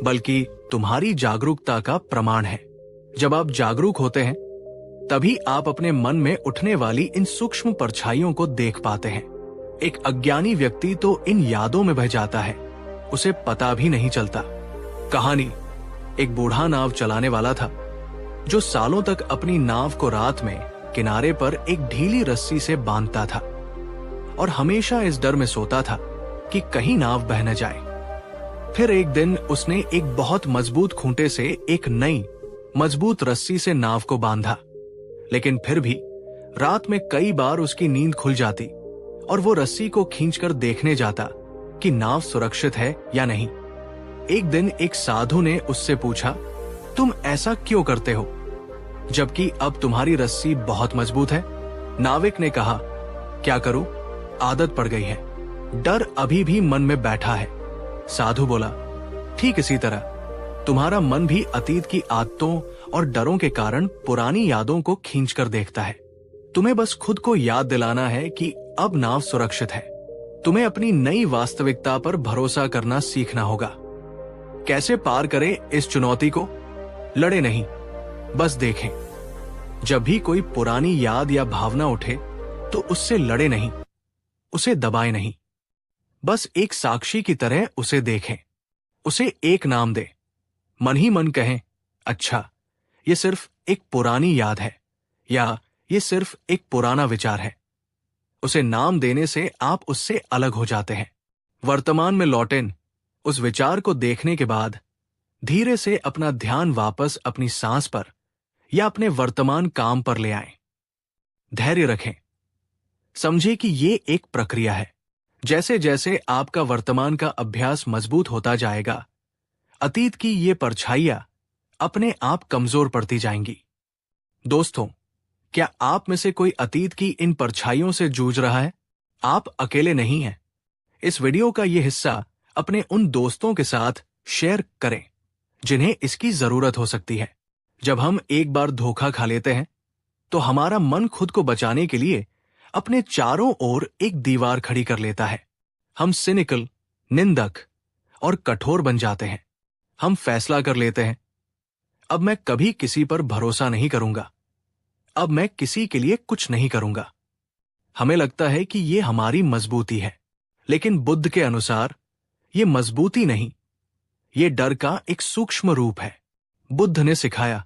बल्कि तुम्हारी जागरूकता का प्रमाण है। जब आप जागरूक होते हैं, तभी आप अपने मन में उठने वाली इन सूक्ष्म परछाइयों को देख पाते हैं। एक अज्ञानी व्यक्ति तो इन यादों में बह जाता है, उसे पता भी नहीं चलता। कहानी एक बूढ़ा नाव चलाने वाला था जो सालों तक अपनी नाव को रात में किनारे पर एक ढीली रस्सी से बांधता था और हमेशा इस डर में सोता था कि कहीं नाव बह न जाए। फिर एक दिन उसने एक बहुत मजबूत खूंटे से एक नई मजबूत रस्सी से नाव को बांधा, लेकिन फिर भी रात में कई बार उसकी नींद खुल जाती और वो रस्सी को खींचकर देखने जाता कि नाव सुरक्षित है या नहीं। एक दिन एक साधु ने उससे पूछा, तुम ऐसा क्यों करते हो जबकि अब तुम्हारी रस्सी बहुत मजबूत है? नाविक ने कहा, क्या करूं, आदत पड़ गई है, डर अभी भी मन में बैठा है। साधु बोला, ठीक इसी तरह तुम्हारा मन भी अतीत की आदतों और डरों के कारण पुरानी यादों को खींचकर देखता है। तुम्हें बस खुद को याद दिलाना है कि अब नाव सुरक्षित है। तुम्हें अपनी नई वास्तविकता पर भरोसा करना सीखना होगा। कैसे पार करें इस चुनौती को? लड़े नहीं, बस देखें। जब भी कोई पुरानी याद या भावना उठे तो उससे लड़े नहीं, उसे दबाए नहीं, बस एक साक्षी की तरह उसे देखें। उसे एक नाम दे, मन ही मन कहें, अच्छा ये सिर्फ एक पुरानी याद है या ये सिर्फ एक पुराना विचार है। उसे नाम देने से आप उससे अलग हो जाते हैं। वर्तमान में लौटें। उस विचार को देखने के बाद धीरे से अपना ध्यान वापस अपनी सांस पर या अपने वर्तमान काम पर ले आएं। धैर्य रखें। समझे कि ये एक प्रक्रिया है। जैसे जैसे आपका वर्तमान का अभ्यास मजबूत होता जाएगा, अतीत की ये परछाइयां अपने आप कमजोर पड़ती जाएंगी। दोस्तों, क्या आप में से कोई अतीत की इन परछाइयों से जूझ रहा है? आप अकेले नहीं हैं। इस वीडियो का ये हिस्सा अपने उन दोस्तों के साथ शेयर करें जिन्हें इसकी जरूरत हो सकती है। जब हम एक बार धोखा खा लेते हैं तो हमारा मन खुद को बचाने के लिए अपने चारों ओर एक दीवार खड़ी कर लेता है। हम सिनिकल, निंदक और कठोर बन जाते हैं। हम फैसला कर लेते हैं, अब मैं कभी किसी पर भरोसा नहीं करूंगा, अब मैं किसी के लिए कुछ नहीं करूंगा। हमें लगता है कि ये हमारी मजबूती है, लेकिन बुद्ध के अनुसार ये मजबूती नहीं, ये डर का एक सूक्ष्म रूप है। बुद्ध ने सिखाया,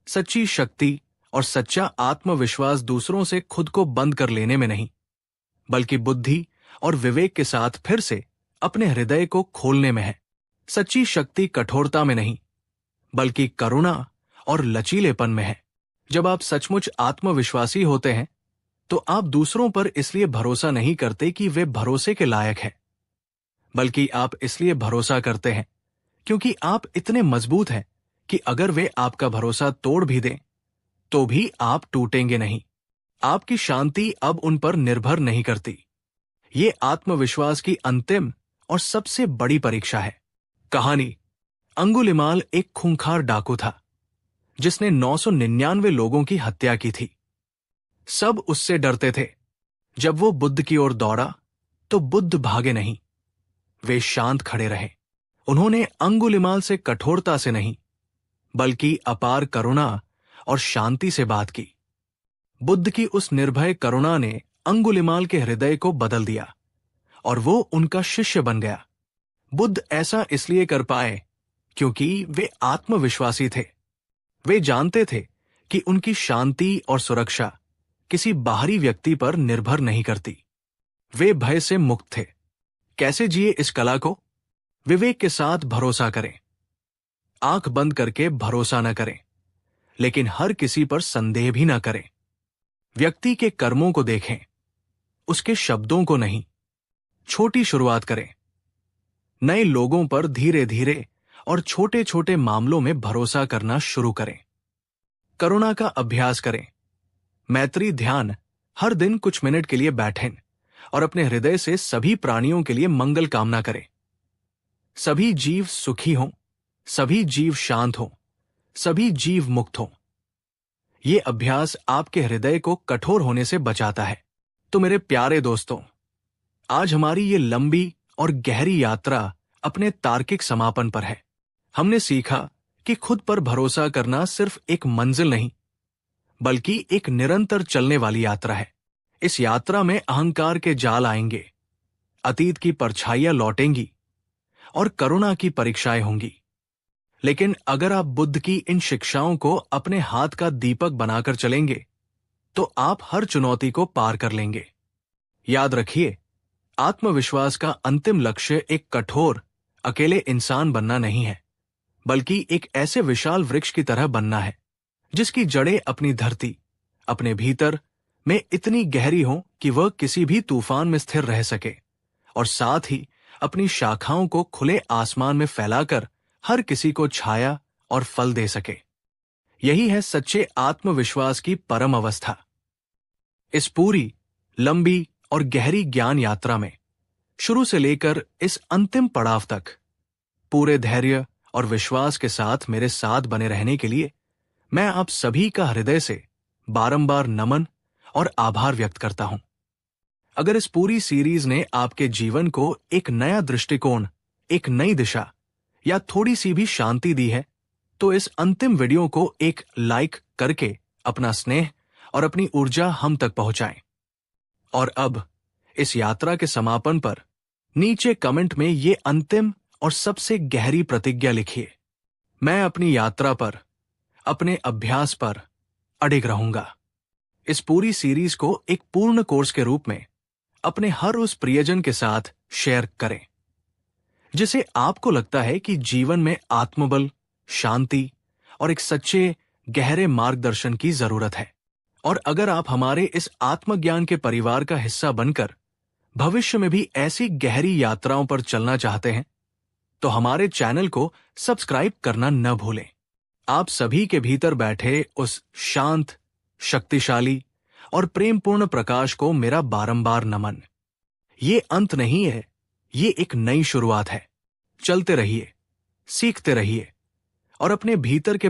सच्ची शक्ति और सच्चा आत्मविश्वास दूसरों से खुद को बंद कर लेने में नहीं, बल्कि बुद्धि और विवेक के साथ फिर से अपने हृदय को खोलने में है। सच्ची शक्ति कठोरता में नहीं, बल्कि करुणा और लचीलेपन में है। जब आप सचमुच आत्मविश्वासी होते हैं तो आप दूसरों पर इसलिए भरोसा नहीं करते कि वे भरोसे के लायक हैं, बल्कि आप इसलिए भरोसा करते हैं क्योंकि आप इतने मजबूत हैं कि अगर वे आपका भरोसा तोड़ भी दें तो भी आप टूटेंगे नहीं। आपकी शांति अब उन पर निर्भर नहीं करती। ये आत्मविश्वास की अंतिम और सबसे बड़ी परीक्षा है। कहानी, अंगुलिमाल एक खूंखार डाकू था जिसने 999 लोगों की हत्या की थी। सब उससे डरते थे। जब वो बुद्ध की ओर दौड़ा तो बुद्ध भागे नहीं, वे शांत खड़े रहे। उन्होंने अंगुलिमाल से कठोरता से नहीं, बल्कि अपार करुणा और शांति से बात की। बुद्ध की उस निर्भय करुणा ने अंगुलिमाल के हृदय को बदल दिया और वो उनका शिष्य बन गया। बुद्ध ऐसा इसलिए कर पाए क्योंकि वे आत्मविश्वासी थे। वे जानते थे कि उनकी शांति और सुरक्षा किसी बाहरी व्यक्ति पर निर्भर नहीं करती। वे भय से मुक्त थे। कैसे जिए इस कला को? विवेक के साथ भरोसा करें। आंख बंद करके भरोसा न करें, लेकिन हर किसी पर संदेह भी न करें। व्यक्ति के कर्मों को देखें, उसके शब्दों को नहीं। छोटी शुरुआत करें। नए लोगों पर धीरे धीरे और छोटे छोटे मामलों में भरोसा करना शुरू करें। करुणा का अभ्यास करें। मैत्री ध्यान हर दिन कुछ मिनट के लिए बैठें और अपने हृदय से सभी प्राणियों के लिए मंगल कामना करें। सभी जीव सुखी हों, सभी जीव शांत हों, सभी जीव मुक्त हों। ये अभ्यास आपके हृदय को कठोर होने से बचाता है। तो मेरे प्यारे दोस्तों, आज हमारी ये लंबी और गहरी यात्रा अपने तार्किक समापन पर है। हमने सीखा कि खुद पर भरोसा करना सिर्फ एक मंजिल नहीं, बल्कि एक निरंतर चलने वाली यात्रा है। इस यात्रा में अहंकार के जाल आएंगे, अतीत की परछाइयां लौटेंगी और करुणा की परीक्षाएं होंगी। लेकिन अगर आप बुद्ध की इन शिक्षाओं को अपने हाथ का दीपक बनाकर चलेंगे तो आप हर चुनौती को पार कर लेंगे। याद रखिए, आत्मविश्वास का अंतिम लक्ष्य एक कठोर, अकेले इंसान बनना नहीं है, बल्कि एक ऐसे विशाल वृक्ष की तरह बनना है जिसकी जड़ें अपनी धरती, अपने भीतर में इतनी गहरी हों कि वह किसी भी तूफान में स्थिर रह सके और साथ ही अपनी शाखाओं को खुले आसमान में फैलाकर हर किसी को छाया और फल दे सके। यही है सच्चे आत्मविश्वास की परम अवस्था। इस पूरी, लंबी और गहरी ज्ञान यात्रा में शुरू से लेकर इस अंतिम पड़ाव तक पूरे धैर्य और विश्वास के साथ मेरे साथ बने रहने के लिए मैं आप सभी का हृदय से बारंबार नमन और आभार व्यक्त करता हूं। अगर इस पूरी सीरीज ने आपके जीवन को एक नया दृष्टिकोण, एक नई दिशा या थोड़ी सी भी शांति दी है, तो इस अंतिम वीडियो को एक लाइक करके अपना स्नेह और अपनी ऊर्जा हम तक पहुंचाएं। और अब इस यात्रा के समापन पर नीचे कमेंट में ये अंतिम और सबसे गहरी प्रतिज्ञा लिखिए। मैं अपनी यात्रा पर, अपने अभ्यास पर अडिग रहूंगा। इस पूरी सीरीज को एक पूर्ण कोर्स के रूप में अपने हर उस प्रियजन के साथ शेयर करें जिसे आपको लगता है कि जीवन में आत्मबल, शांति और एक सच्चे गहरे मार्गदर्शन की जरूरत है। और अगर आप हमारे इस आत्मज्ञान के परिवार का हिस्सा बनकर भविष्य में भी ऐसी गहरी यात्राओं पर चलना चाहते हैं, तो हमारे चैनल को सब्सक्राइब करना न भूलें। आप सभी के भीतर बैठे उस शांत, शक्तिशाली और प्रेमपूर्ण प्रकाश को मेरा बारंबार नमन। ये अंत नहीं है, ये एक नई शुरुआत है। चलते रहिए, सीखते रहिए और अपने भीतर के